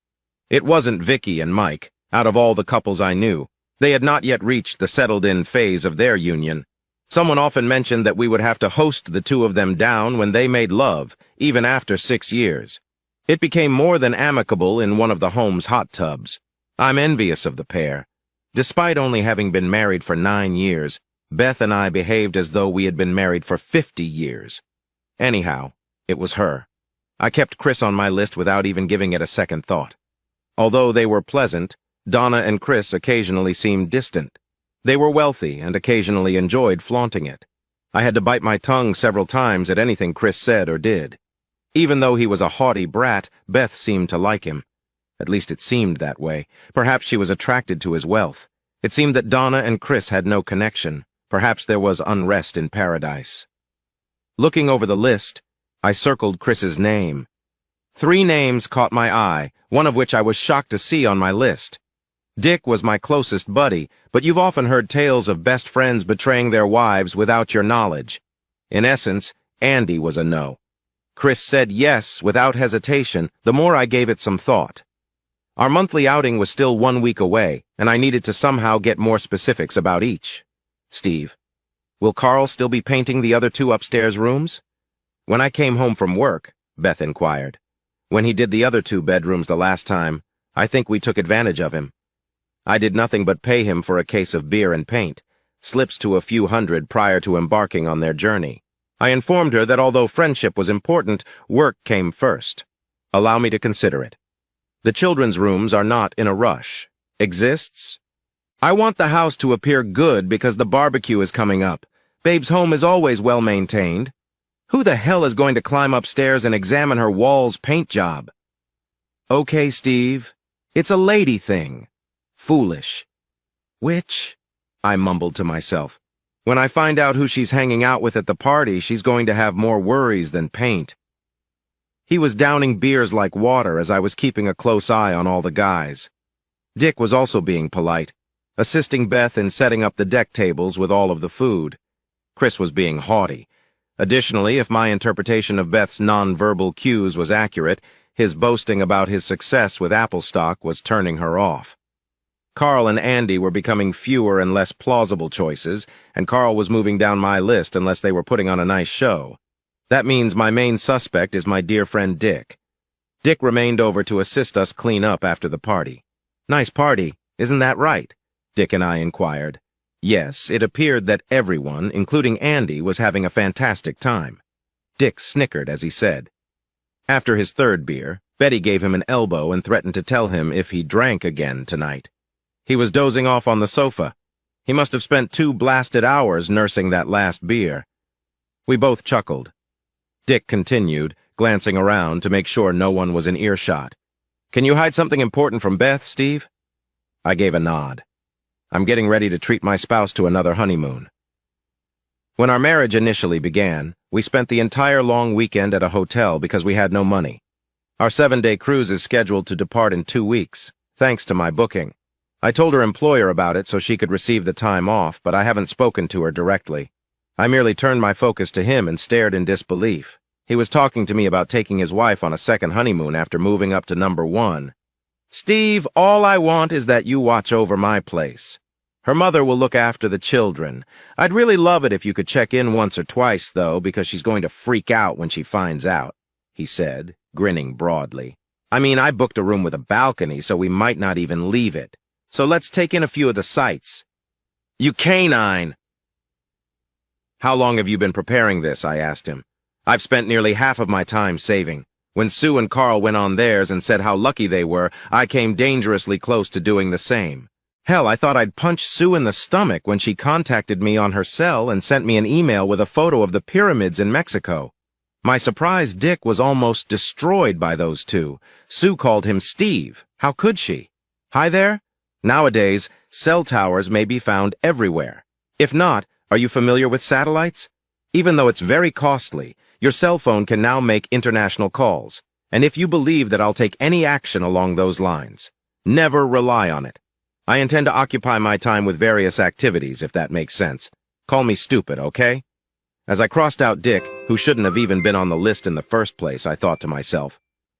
It wasn't Vicky and Mike. Out of all the couples I knew, they had not yet reached the settled-in phase of their union. Someone often mentioned that we would have to host the two of them down when they made love, even after 6 years. It became more than amicable in one of the home's hot tubs. I'm envious of the pair. Despite only having been married for 9 years, Beth and I behaved as though we had been married for 50 years. Anyhow, it was her. I kept Chris on my list without even giving it a second thought. Although they were pleasant, Donna and Chris occasionally seemed distant. They were wealthy and occasionally enjoyed flaunting it. I had to bite my tongue several times at anything Chris said or did. Even though he was a haughty brat, Beth seemed to like him. At least it seemed that way. Perhaps she was attracted to his wealth. It seemed that Donna and Chris had no connection. Perhaps there was unrest in paradise. Looking over the list, I circled Chris's name. 3 names caught my eye, one of which I was shocked to see on my list. Dick was my closest buddy, but you've often heard tales of best friends betraying their wives without your knowledge. In essence, Andy was a no. Chris said yes without hesitation, the more I gave it some thought. Our monthly outing was still 1 week away, and I needed to somehow get more specifics about each. Steve, will Carl still be painting the other 2 upstairs rooms? When I came home from work, Beth inquired. When he did the other 2 bedrooms the last time, I think we took advantage of him. I did nothing but pay him for a case of beer and paint, slips to a few hundred prior to embarking on their journey. I informed her that although friendship was important, work came first. Allow me to consider it. The children's rooms are not in a rush. Exists? I want the house to appear good because the barbecue is coming up. Babe's home is always well maintained. Who the hell is going to climb upstairs and examine her wall's paint job? Okay, Steve. It's a lady thing. Foolish. Which? I mumbled to myself. When I find out who she's hanging out with at the party, she's going to have more worries than paint. He was downing beers like water as I was keeping a close eye on all the guys. Dick was also being polite, assisting Beth in setting up the deck tables with all of the food. Chris was being haughty. Additionally, if my interpretation of Beth's nonverbal cues was accurate, his boasting about his success with Applestock was turning her off. Carl and Andy were becoming fewer and less plausible choices, and Carl was moving down my list unless they were putting on a nice show. That means my main suspect is my dear friend Dick. Dick remained over to assist us clean up after the party. Nice party, isn't that right? Dick and I inquired. Yes, it appeared that everyone, including Andy, was having a fantastic time. Dick snickered as he said. After his 3rd beer, Betty gave him an elbow and threatened to tell him if he drank again tonight. He was dozing off on the sofa. He must have spent 2 blasted hours nursing that last beer. We both chuckled. Dick continued, glancing around to make sure no one was in earshot. Can you hide something important from Beth, Steve? I gave a nod. I'm getting ready to treat my spouse to another honeymoon. When our marriage initially began, we spent the entire long weekend at a hotel because we had no money. Our 7-day cruise is scheduled to depart in 2 weeks, thanks to my booking. I told her employer about it so she could receive the time off, but I haven't spoken to her directly. I merely turned my focus to him and stared in disbelief. He was talking to me about taking his wife on a second honeymoon after moving up to number 1. Steve, all I want is that you watch over my place. Her mother will look after the children. I'd really love it if you could check in once or twice, though, because she's going to freak out when she finds out, he said, grinning broadly. I mean, I booked a room with a balcony, so we might not even leave it. So let's take in a few of the sights. You canine! How long have you been preparing this? I asked him. I've spent nearly half of my time saving. When Sue and Carl went on theirs and said how lucky they were, I came dangerously close to doing the same. Hell, I thought I'd punch Sue in the stomach when she contacted me on her cell and sent me an email with a photo of the pyramids in Mexico. My surprise Dick was almost destroyed by those 2. Sue called him Steve. How could she? Hi there? Nowadays, cell towers may be found everywhere. If not, are you familiar with satellites? Even though it's very costly, your cell phone can now make international calls. And if you believe that I'll take any action along those lines, never rely on it. I intend to occupy my time with various activities, if that makes sense. Call me stupid, okay? As I crossed out Dick, who shouldn't have even been on the list in the first place, I thought to myself.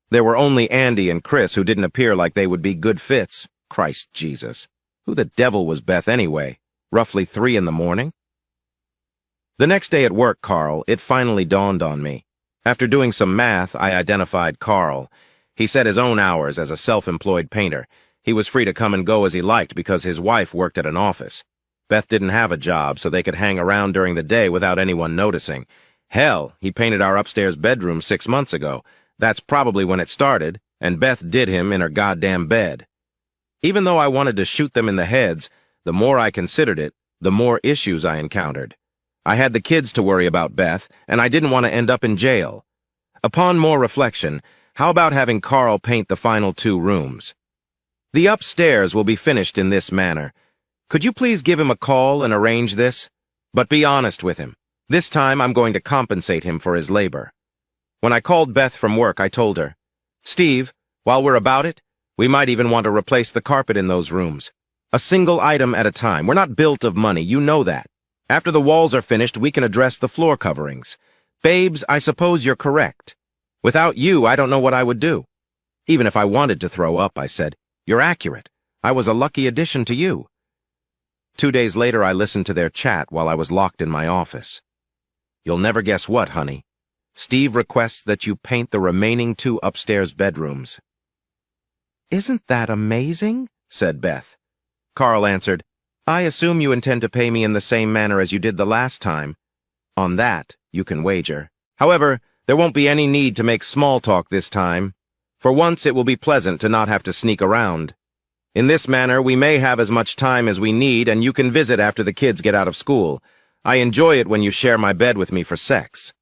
There were only Andy and Chris who didn't appear like they would be good fits. Christ Jesus. Who the devil was Beth anyway? Roughly 3 in the morning? The next day at work, Carl, it finally dawned on me. After doing some math, I identified Carl. He set his own hours as a self-employed painter. He was free to come and go as he liked because his wife worked at an office. Beth didn't have a job, so they could hang around during the day without anyone noticing. Hell, he painted our upstairs bedroom 6 months ago. That's probably when it started, and Beth did him in her goddamn bed. Even though I wanted to shoot them in the heads, the more I considered it, the more issues I encountered. I had the kids to worry about Beth, and I didn't want to end up in jail. Upon more reflection, how about having Carl paint the final 2 rooms? The upstairs will be finished in this manner. Could you please give him a call and arrange this? But be honest with him. This time I'm going to compensate him for his labor. When I called Beth from work, I told her, Steve, while we're about it, we might even want to replace the carpet in those rooms. A single item at a time. We're not built of money, you know that. After the walls are finished, we can address the floor coverings. Babes, I suppose you're correct. Without you, I don't know what I would do. Even if I wanted to throw up, I said, you're accurate. I was a lucky addition to you. 2 days later, I listened to their chat while I was locked in my office. You'll never guess what, honey. Steve requests that you paint the remaining 2 upstairs bedrooms. Isn't that amazing? Said Beth. Carl answered, I assume you intend to pay me in the same manner as you did the last time. On that, you can wager. However, there won't be any need to make small talk this time. For once, it will be pleasant to not have to sneak around. In this manner, we may have as much time as we need, and you can visit after the kids get out of school. I enjoy it when you share my bed with me for sex.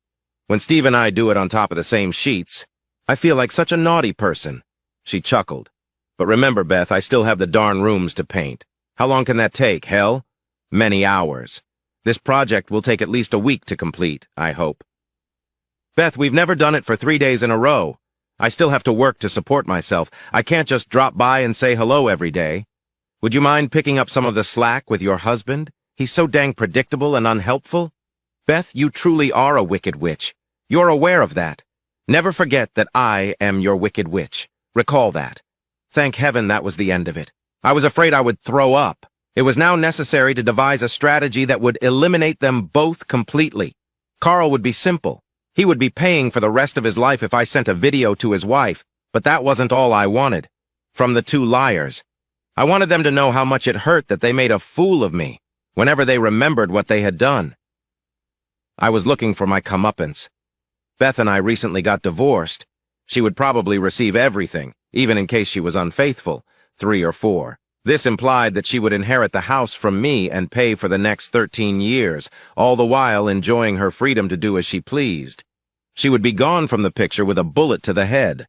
When Steve and I do it on top of the same sheets, I feel like such a naughty person. She chuckled. But remember, Beth, I still have the darn rooms to paint. How long can that take, hell? Many hours. This project will take at least a week to complete, I hope. Beth, we've never done it for 3 days in a row. I still have to work to support myself. I can't just drop by and say hello every day. Would you mind picking up some of the slack with your husband? He's so dang predictable and unhelpful. Beth, you truly are a wicked witch. You're aware of that. Never forget that I am your wicked witch. Recall that. Thank heaven that was the end of it. I was afraid I would throw up. It was now necessary to devise a strategy that would eliminate them both completely. Carl would be simple. He would be paying for the rest of his life if I sent a video to his wife, but that wasn't all I wanted. From the 2 liars. I wanted them to know how much it hurt that they made a fool of me, whenever they remembered what they had done. I was looking for my comeuppance. Beth and I recently got divorced. She would probably receive everything, even in case she was unfaithful, 3 or 4. This implied that she would inherit the house from me and pay for the next 13 years, all the while enjoying her freedom to do as she pleased. She would be gone from the picture with a bullet to the head.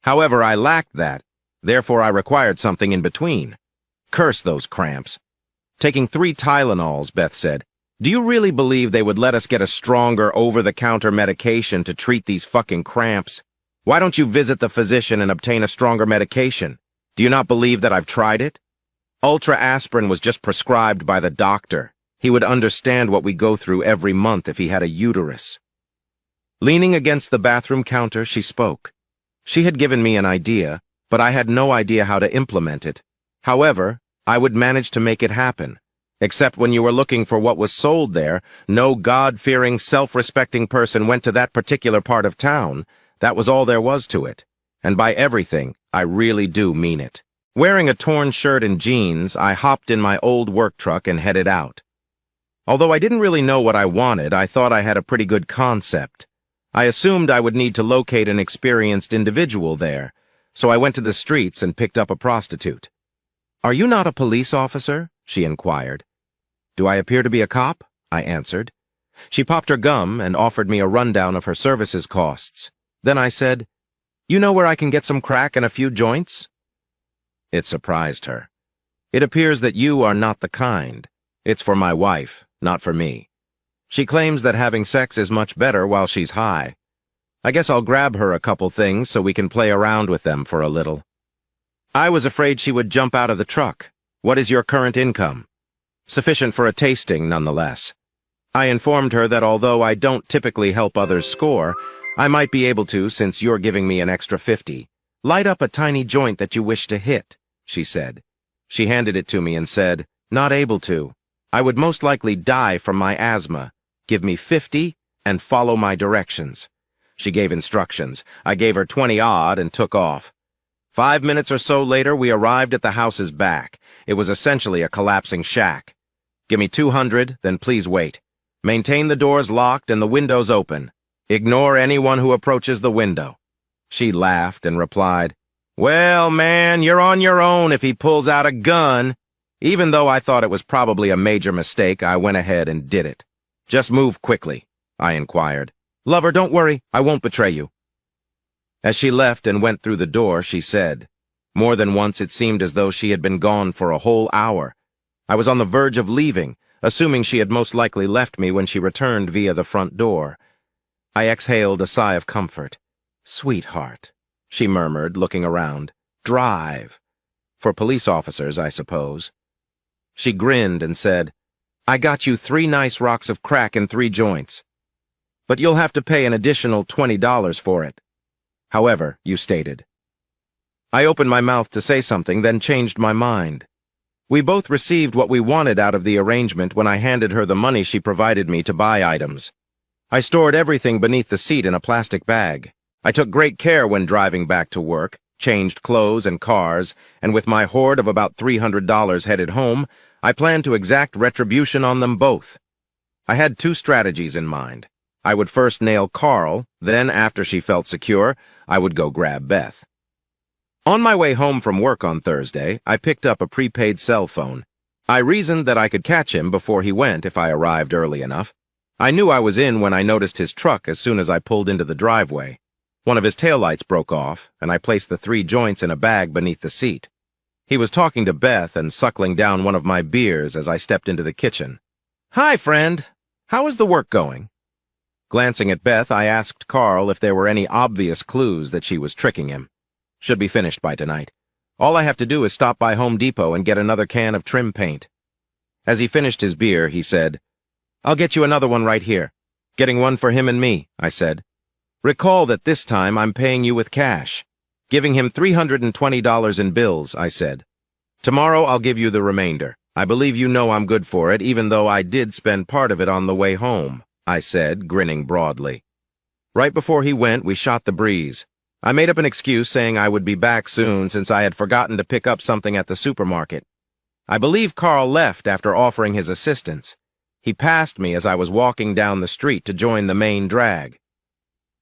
However, I lacked that, therefore I required something in between. Curse those cramps. Taking 3 Tylenols, Beth said. Do you really believe they would let us get a stronger over-the-counter medication to treat these fucking cramps? Why don't you visit the physician and obtain a stronger medication? Do you not believe that I've tried it? Ultra aspirin was just prescribed by the doctor. He would understand what we go through every month if he had a uterus. Leaning against the bathroom counter, she spoke. She had given me an idea, but I had no idea how to implement it. However, I would manage to make it happen. Except when you were looking for what was sold there, no God-fearing, self-respecting person went to that particular part of town. That was all there was to it. And by everything, I really do mean it. Wearing a torn shirt and jeans, I hopped in my old work truck and headed out. Although I didn't really know what I wanted, I thought I had a pretty good concept. I assumed I would need to locate an experienced individual there, so I went to the streets and picked up a prostitute. Are you not a police officer? She inquired. Do I appear to be a cop? I answered. She popped her gum and offered me a rundown of her services costs. Then I said, You know where I can get some crack and a few joints? It surprised her. It appears that you are not the kind. It's for my wife, not for me. She claims that having sex is much better while she's high. I guess I'll grab her a couple things so we can play around with them for a little. I was afraid she would jump out of the truck. What is your current income? Sufficient for a tasting, nonetheless. I informed her that although I don't typically help others score, I might be able to, since you're giving me an extra 50. Light up a tiny joint that you wish to hit, she said. She handed it to me and said, not able to. I would most likely die from my asthma. Give me 50 and follow my directions. She gave instructions. I gave her 20 odd and took off. 5 minutes or so later, we arrived at the house's back. It was essentially a collapsing shack. Give me 200, then please wait. Maintain the doors locked and the windows open. Ignore anyone who approaches the window. She laughed and replied, well, man, you're on your own if he pulls out a gun. Even though I thought it was probably a major mistake, I went ahead and did it. Just move quickly, I inquired. Lover, don't worry, I won't betray you. As she left and went through the door, she said, more than once it seemed as though she had been gone for a whole hour. I was on the verge of leaving, assuming she had most likely left me when she returned via the front door. I exhaled a sigh of comfort. Sweetheart, she murmured, looking around. Drive. For police officers, I suppose. She grinned and said, I got you 3 nice rocks of crack and 3 joints. But you'll have to pay an additional $20 for it. However, you stated. I opened my mouth to say something, then changed my mind. We both received what we wanted out of the arrangement when I handed her the money she provided me to buy items. I stored everything beneath the seat in a plastic bag. I took great care when driving back to work, changed clothes and cars, and with my hoard of about $300 headed home, I planned to exact retribution on them both. I had 2 strategies in mind. I would first nail Carl, then after she felt secure, I would go grab Beth. On my way home from work on Thursday, I picked up a prepaid cell phone. I reasoned that I could catch him before he went if I arrived early enough. I knew I was in when I noticed his truck as soon as I pulled into the driveway. One of his taillights broke off, and I placed the 3 joints in a bag beneath the seat. He was talking to Beth and suckling down one of my beers as I stepped into the kitchen. Hi, friend. How is the work going? Glancing at Beth, I asked Carl if there were any obvious clues that she was tricking him. Should be finished by tonight. All I have to do is stop by Home Depot and get another can of trim paint. As he finished his beer, he said, I'll get you another one right here. Getting one for him and me, I said. Recall that this time I'm paying you with cash. Giving him $320 in bills, I said. Tomorrow I'll give you the remainder. I believe you know I'm good for it, even though I did spend part of it on the way home, I said, grinning broadly. Right before he went, we shot the breeze. I made up an excuse saying I would be back soon since I had forgotten to pick up something at the supermarket. I believe Carl left after offering his assistance. He passed me as I was walking down the street to join the main drag.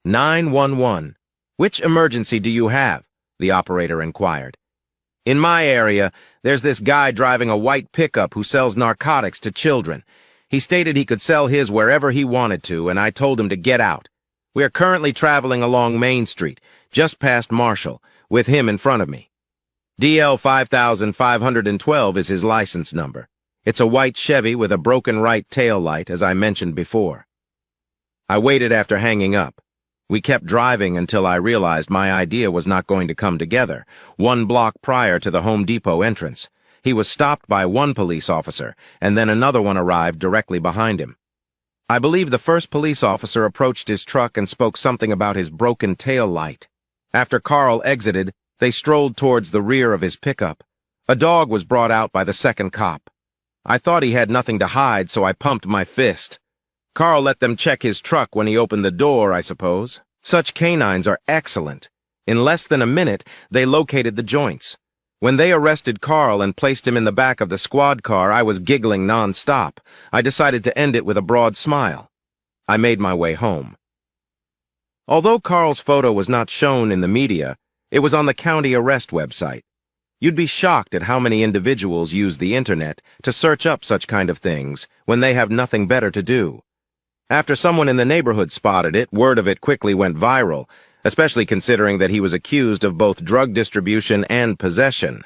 911. Which emergency do you have? The operator inquired. In my area, there's this guy driving a white pickup who sells narcotics to children. He stated he could sell his wherever he wanted to, and I told him to get out. We are currently traveling along Main Street, just past Marshall, with him in front of me. DL 5512 is his license number. It's a white Chevy with a broken right tail light, as I mentioned before. I waited after hanging up. We kept driving until I realized my idea was not going to come together. 1 block prior to the Home Depot entrance, he was stopped by 1 police officer, and then another one arrived directly behind him. I believe the first police officer approached his truck and spoke something about his broken tail light. After Carl exited, they strolled towards the rear of his pickup. A dog was brought out by the second cop. I thought he had nothing to hide, so I pumped my fist. Carl let them check his truck when he opened the door, I suppose. Such canines are excellent. In less than a minute, they located the joints. When they arrested Carl and placed him in the back of the squad car, I was giggling non-stop. I decided to end it with a broad smile. I made my way home. Although Carl's photo was not shown in the media, it was on the county arrest website. You'd be shocked at how many individuals use the internet to search up such kind of things when they have nothing better to do. After someone in the neighborhood spotted it, word of it quickly went viral, especially considering that he was accused of both drug distribution and possession.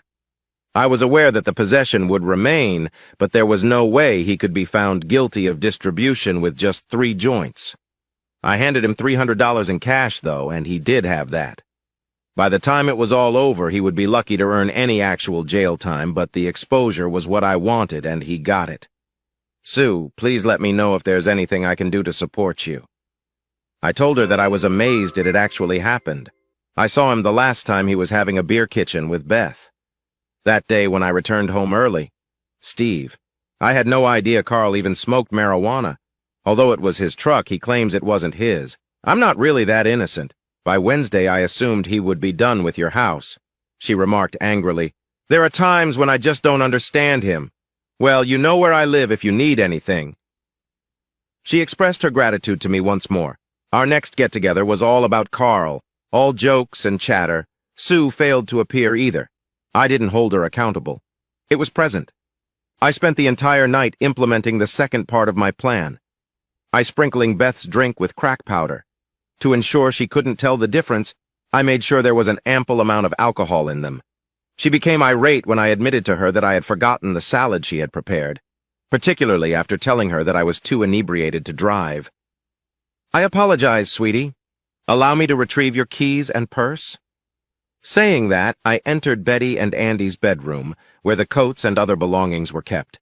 I was aware that the possession would remain, but there was no way he could be found guilty of distribution with just 3 joints. I handed him $300 in cash, though, and he did have that. By the time it was all over, he would be lucky to earn any actual jail time, but the exposure was what I wanted, and he got it. Sue, please let me know if there's anything I can do to support you. I told her that I was amazed it had actually happened. I saw him the last time he was having a beer kitchen with Beth. That day when I returned home early. Steve, I had no idea Carl even smoked marijuana. Although it was his truck, he claims it wasn't his. I'm not really that innocent. By Wednesday, I assumed he would be done with your house. She remarked angrily. There are times when I just don't understand him. Well, you know where I live if you need anything. She expressed her gratitude to me once more. Our next get-together was all about Carl. All jokes and chatter. Sue failed to appear either. I didn't hold her accountable. It was present. I spent the entire night implementing the second part of my plan. I sprinkling Beth's drink with crack powder. To ensure she couldn't tell the difference, I made sure there was an ample amount of alcohol in them. She became irate when I admitted to her that I had forgotten the salad she had prepared, particularly after telling her that I was too inebriated to drive. I apologize, sweetie. Allow me to retrieve your keys and purse? Saying that, I entered Betty and Andy's bedroom, where the coats and other belongings were kept.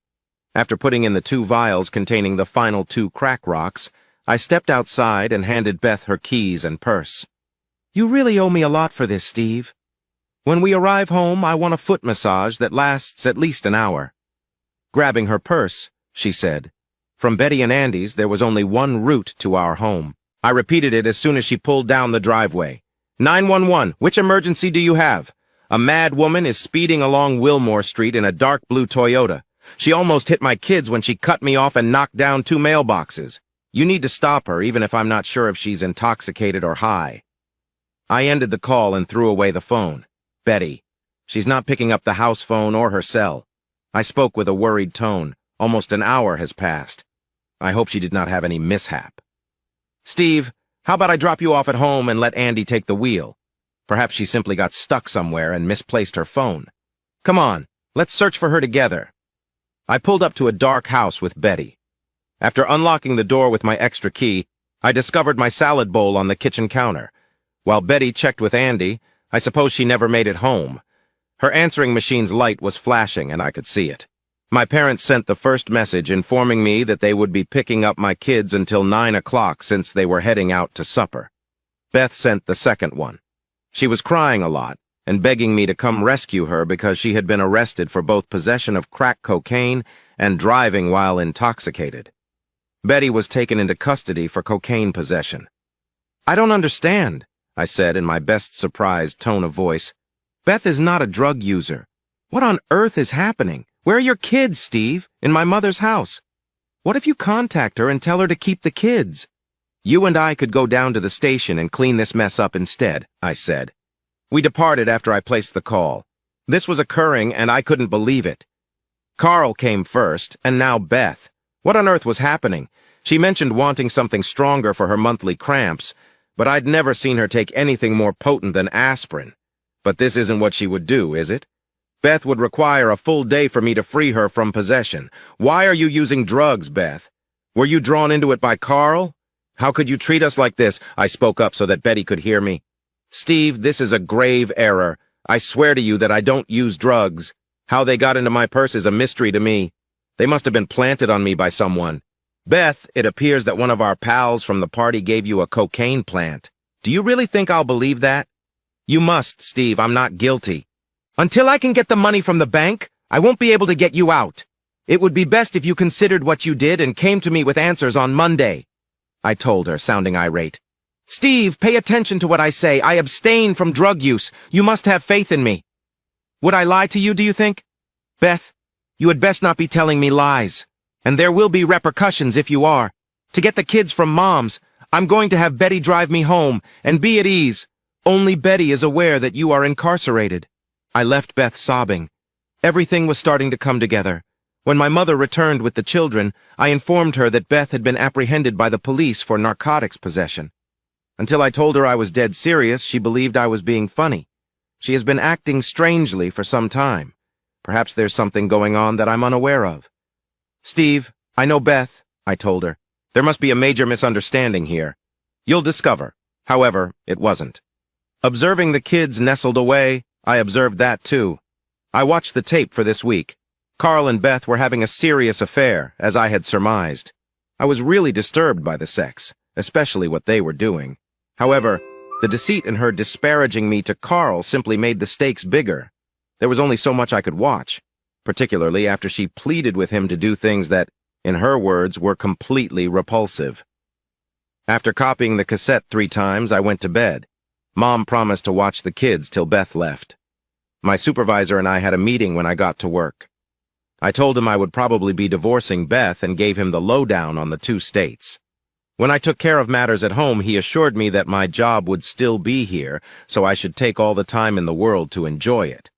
After putting in the 2 vials containing the final 2 crack rocks, I stepped outside and handed Beth her keys and purse. You really owe me a lot for this, Steve. When we arrive home, I want a foot massage that lasts at least an hour. Grabbing her purse, she said. From Betty and Andy's, there was only one route to our home. I repeated it as soon as she pulled down the driveway. 911, which emergency do you have? A mad woman is speeding along Wilmore Street in a dark blue Toyota. She almost hit my kids when she cut me off and knocked down 2 mailboxes. You need to stop her, even if I'm not sure if she's intoxicated or high. I ended the call and threw away the phone. Betty. She's not picking up the house phone or her cell. I spoke with a worried tone. Almost an hour has passed. I hope she did not have any mishap. Steve, how about I drop you off at home and let Andy take the wheel? Perhaps she simply got stuck somewhere and misplaced her phone. Come on, let's search for her together. I pulled up to a dark house with Betty. After unlocking the door with my extra key, I discovered my salad bowl on the kitchen counter. While Betty checked with Andy, I suppose she never made it home. Her answering machine's light was flashing, and I could see it. My parents sent the first message informing me that they would be picking up my kids until 9 o'clock since they were heading out to supper. Beth sent the second one. She was crying a lot and begging me to come rescue her because she had been arrested for both possession of crack cocaine and driving while intoxicated. Betty was taken into custody for cocaine possession. I don't understand, I said in my best surprised tone of voice. Beth is not a drug user. What on earth is happening? Where are your kids, Steve? In my mother's house. What if you contact her and tell her to keep the kids? You and I could go down to the station and clean this mess up instead, I said. We departed after I placed the call. This was occurring and I couldn't believe it. Carl came first, and now Beth. What on earth was happening? She mentioned wanting something stronger for her monthly cramps, but I'd never seen her take anything more potent than aspirin. But this isn't what she would do, is it? Beth would require a full day for me to free her from possession. Why are you using drugs, Beth? Were you drawn into it by Carl? How could you treat us like this? I spoke up so that Betty could hear me. Steve, this is a grave error. I swear to you that I don't use drugs. How they got into my purse is a mystery to me. They must have been planted on me by someone. Beth, it appears that one of our pals from the party gave you a cocaine plant. Do you really think I'll believe that? You must, Steve. I'm not guilty. Until I can get the money from the bank, I won't be able to get you out. It would be best if you considered what you did and came to me with answers on Monday. I told her, sounding irate. Steve, pay attention to what I say. I abstain from drug use. You must have faith in me. Would I lie to you, do you think? Beth, you had best not be telling me lies. And there will be repercussions if you are. To get the kids from Mom's, I'm going to have Betty drive me home, and be at ease. Only Betty is aware that you are incarcerated. I left Beth sobbing. Everything was starting to come together. When my mother returned with the children, I informed her that Beth had been apprehended by the police for narcotics possession. Until I told her I was dead serious, she believed I was being funny. She has been acting strangely for some time. Perhaps there's something going on that I'm unaware of. Steve, I know Beth, I told her. There must be a major misunderstanding here. You'll discover. However, it wasn't. Observing the kids nestled away, I observed that too. I watched the tape for this week. Carl and Beth were having a serious affair, as I had surmised. I was really disturbed by the sex, especially what they were doing. However, the deceit in her disparaging me to Carl simply made the stakes bigger. There was only so much I could watch, particularly after she pleaded with him to do things that, in her words, were completely repulsive. After copying the cassette 3 times, I went to bed. Mom promised to watch the kids till Beth left. My supervisor and I had a meeting when I got to work. I told him I would probably be divorcing Beth and gave him the lowdown on the 2 states. When I took care of matters at home, he assured me that my job would still be here, so I should take all the time in the world to enjoy it.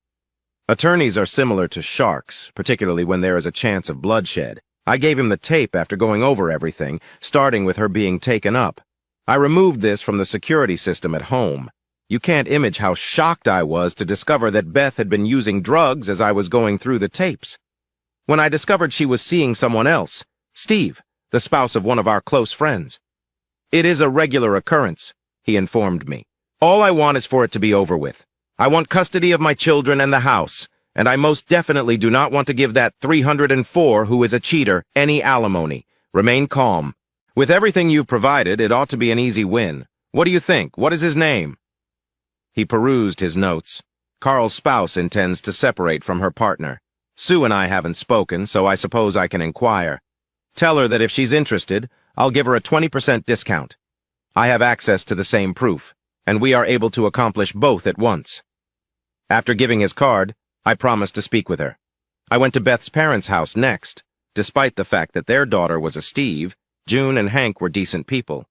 Attorneys are similar to sharks, particularly when there is a chance of bloodshed. I gave him the tape after going over everything, starting with her being taken up. I removed this from the security system at home. You can't imagine how shocked I was to discover that Beth had been using drugs as I was going through the tapes. When I discovered she was seeing someone else, Steve, the spouse of one of our close friends. It is a regular occurrence, he informed me. All I want is for it to be over with. I want custody of my children and the house, and I most definitely do not want to give that 304 who is a cheater any alimony. Remain calm. With everything you've provided, it ought to be an easy win. What do you think? What is his name? He perused his notes. Carl's spouse intends to separate from her partner. Sue and I haven't spoken, so I suppose I can inquire. Tell her that if she's interested, I'll give her a 20% discount. I have access to the same proof, and we are able to accomplish both at once. After giving his card, I promised to speak with her. I went to Beth's parents' house next. Despite the fact that their daughter was a Steve, June and Hank were decent people.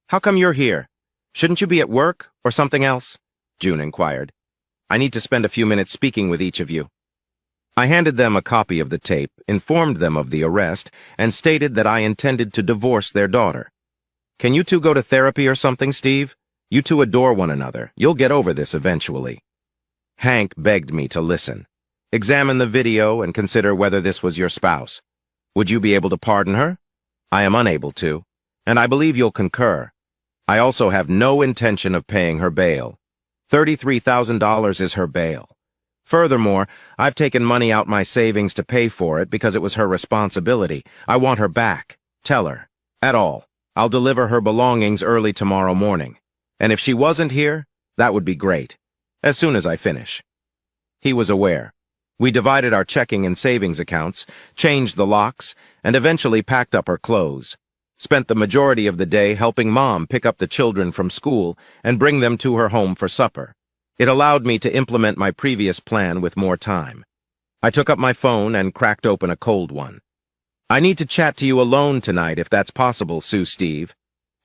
How come you're here? Shouldn't you be at work or something else? June inquired. I need to spend a few minutes speaking with each of you. I handed them a copy of the tape, informed them of the arrest, and stated that I intended to divorce their daughter. Can you two go to therapy or something, Steve? You two adore one another. You'll get over this eventually. Hank begged me to listen. Examine the video and consider whether this was your spouse. Would you be able to pardon her? I am unable to, and I believe you'll concur. I also have no intention of paying her bail. $33,000 is her bail. Furthermore, I've taken money out my savings to pay for it because it was her responsibility. I want her back. Tell her. At all. I'll deliver her belongings early tomorrow morning. And if she wasn't here, that would be great. As soon as I finish. He was aware. We divided our checking and savings accounts, changed the locks, and eventually packed up her clothes. Spent the majority of the day helping Mom pick up the children from school and bring them to her home for supper. It allowed me to implement my previous plan with more time. I took up my phone and cracked open a cold one. I need to chat to you alone tonight if that's possible, Sue Steve.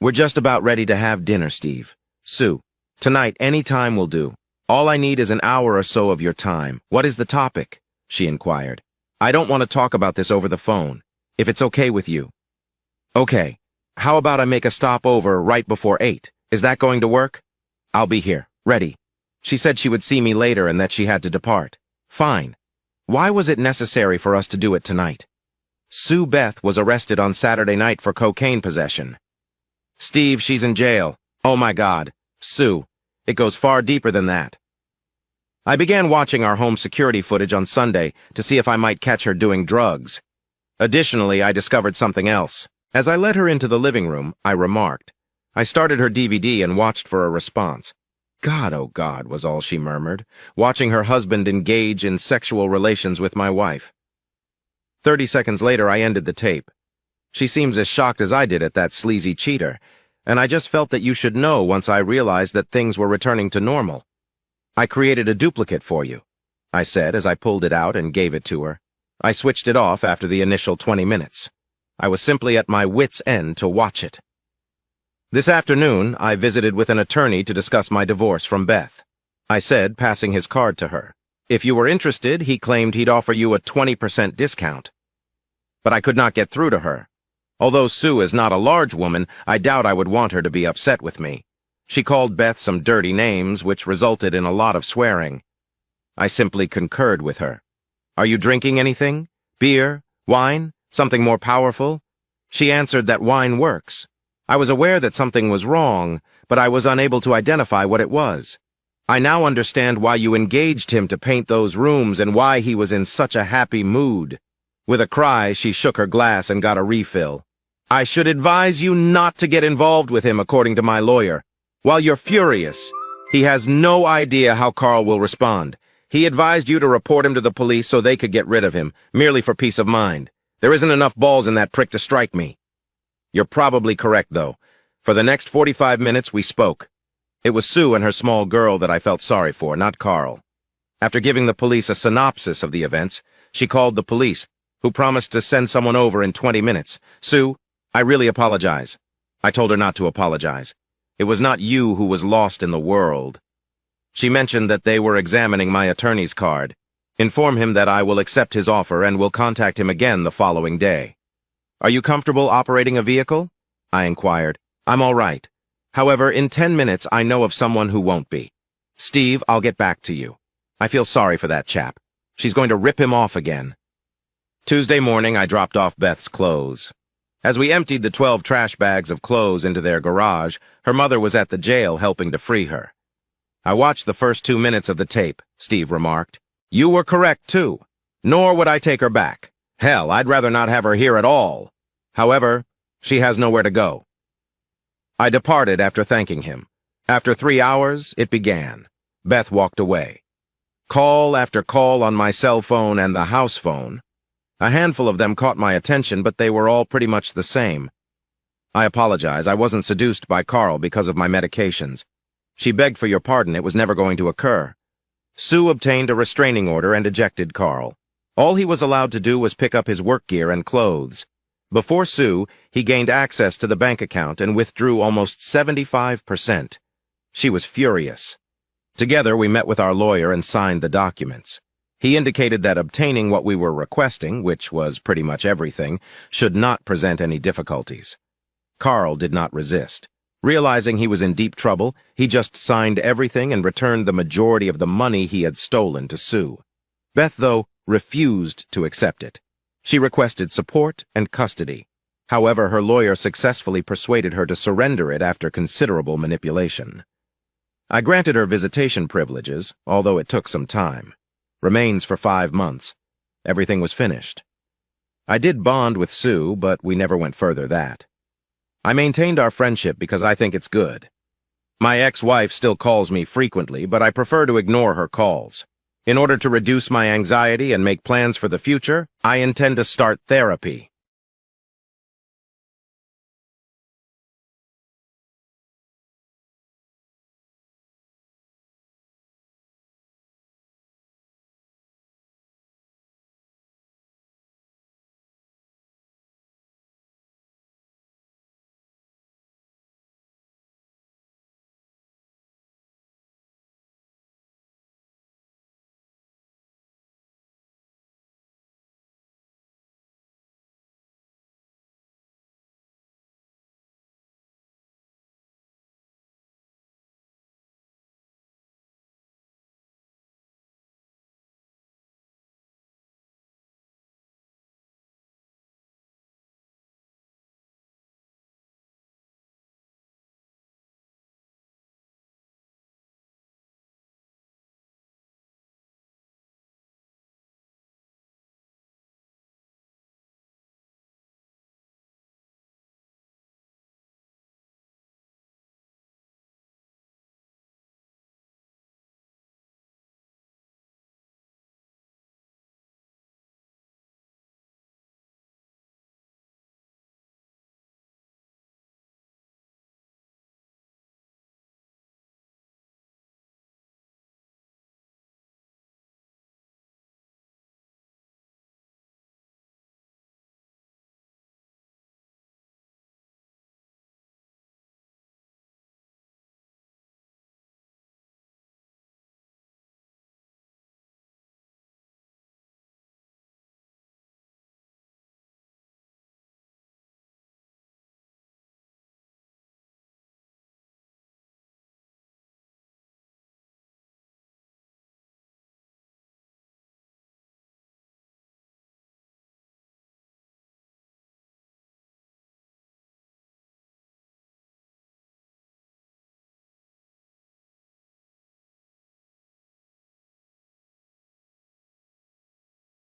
We're just about ready to have dinner, Steve. Sue, tonight any time will do. All I need is an hour or so of your time. What is the topic? She inquired. I don't want to talk about this over the phone, if it's okay with you. Okay. How about I make a stop over right before 8? Is that going to work? I'll be here, ready. She said she would see me later and that she had to depart. Fine. Why was it necessary for us to do it tonight? Sue Beth was arrested on Saturday night for cocaine possession. Steve, she's in jail. Oh my God. Sue, it goes far deeper than that. I began watching our home security footage on Sunday to see if I might catch her doing drugs. Additionally, I discovered something else. As I led her into the living room, I remarked. I started her DVD and watched for a response. God, oh God, was all she murmured, watching her husband engage in sexual relations with my wife. 30 seconds later, I ended the tape. She seems as shocked as I did at that sleazy cheater, and I just felt that you should know once I realized that things were returning to normal. I created a duplicate for you, I said as I pulled it out and gave it to her. I switched it off after the initial 20 minutes. I was simply at my wit's end to watch it. This afternoon, I visited with an attorney to discuss my divorce from Beth. I said, passing his card to her. If you were interested, he claimed he'd offer you a 20% discount. But I could not get through to her. Although Sue is not a large woman, I doubt I would want her to be upset with me. She called Beth some dirty names, which resulted in a lot of swearing. I simply concurred with her. Are you drinking anything? Beer? Wine? Something more powerful? She answered that wine works. I was aware that something was wrong, but I was unable to identify what it was. I now understand why you engaged him to paint those rooms and why he was in such a happy mood. With a cry, she shook her glass and got a refill. I should advise you not to get involved with him, according to my lawyer. While you're furious, he has no idea how Carl will respond. He advised you to report him to the police so they could get rid of him, merely for peace of mind. There isn't enough balls in that prick to strike me. You're probably correct, though. For the next 45 minutes, we spoke. It was Sue and her small girl that I felt sorry for, not Carl. After giving the police a synopsis of the events, she called the police, who promised to send someone over in 20 minutes. Sue, I really apologize. I told her not to apologize. It was not you who was lost in the world. She mentioned that they were examining my attorney's card. Inform him that I will accept his offer and will contact him again the following day. Are you comfortable operating a vehicle? I inquired. I'm all right. However, in 10 minutes, I know of someone who won't be. Steve, I'll get back to you. I feel sorry for that chap. She's going to rip him off again. Tuesday morning, I dropped off Beth's clothes. As we emptied the 12 trash bags of clothes into their garage, her mother was at the jail helping to free her. I watched the first 2 minutes of the tape, Steve remarked. You were correct, too. Nor would I take her back. Hell, I'd rather not have her here at all. However, she has nowhere to go. I departed after thanking him. After 3 hours, it began. Beth walked away. Call after call on my cell phone and the house phone. A handful of them caught my attention, but they were all pretty much the same. I apologize. I wasn't seduced by Carl because of my medications. She begged for your pardon. It was never going to occur. Sue obtained a restraining order and ejected Carl. All he was allowed to do was pick up his work gear and clothes. Before Sue, he gained access to the bank account and withdrew almost 75%. She was furious. Together, we met with our lawyer and signed the documents. He indicated that obtaining what we were requesting, which was pretty much everything, should not present any difficulties. Carl did not resist. Realizing he was in deep trouble, he just signed everything and returned the majority of the money he had stolen to Sue. Beth, though, refused to accept it. She requested support and custody. However, her lawyer successfully persuaded her to surrender it after considerable manipulation. I granted her visitation privileges, although it took some time. Remains for 5 months. Everything was finished. I did bond with Sue, but we never went further that. I maintained our friendship because I think it's good. My ex-wife still calls me frequently, but I prefer to ignore her calls. In order to reduce my anxiety and make plans for the future, I intend to start therapy.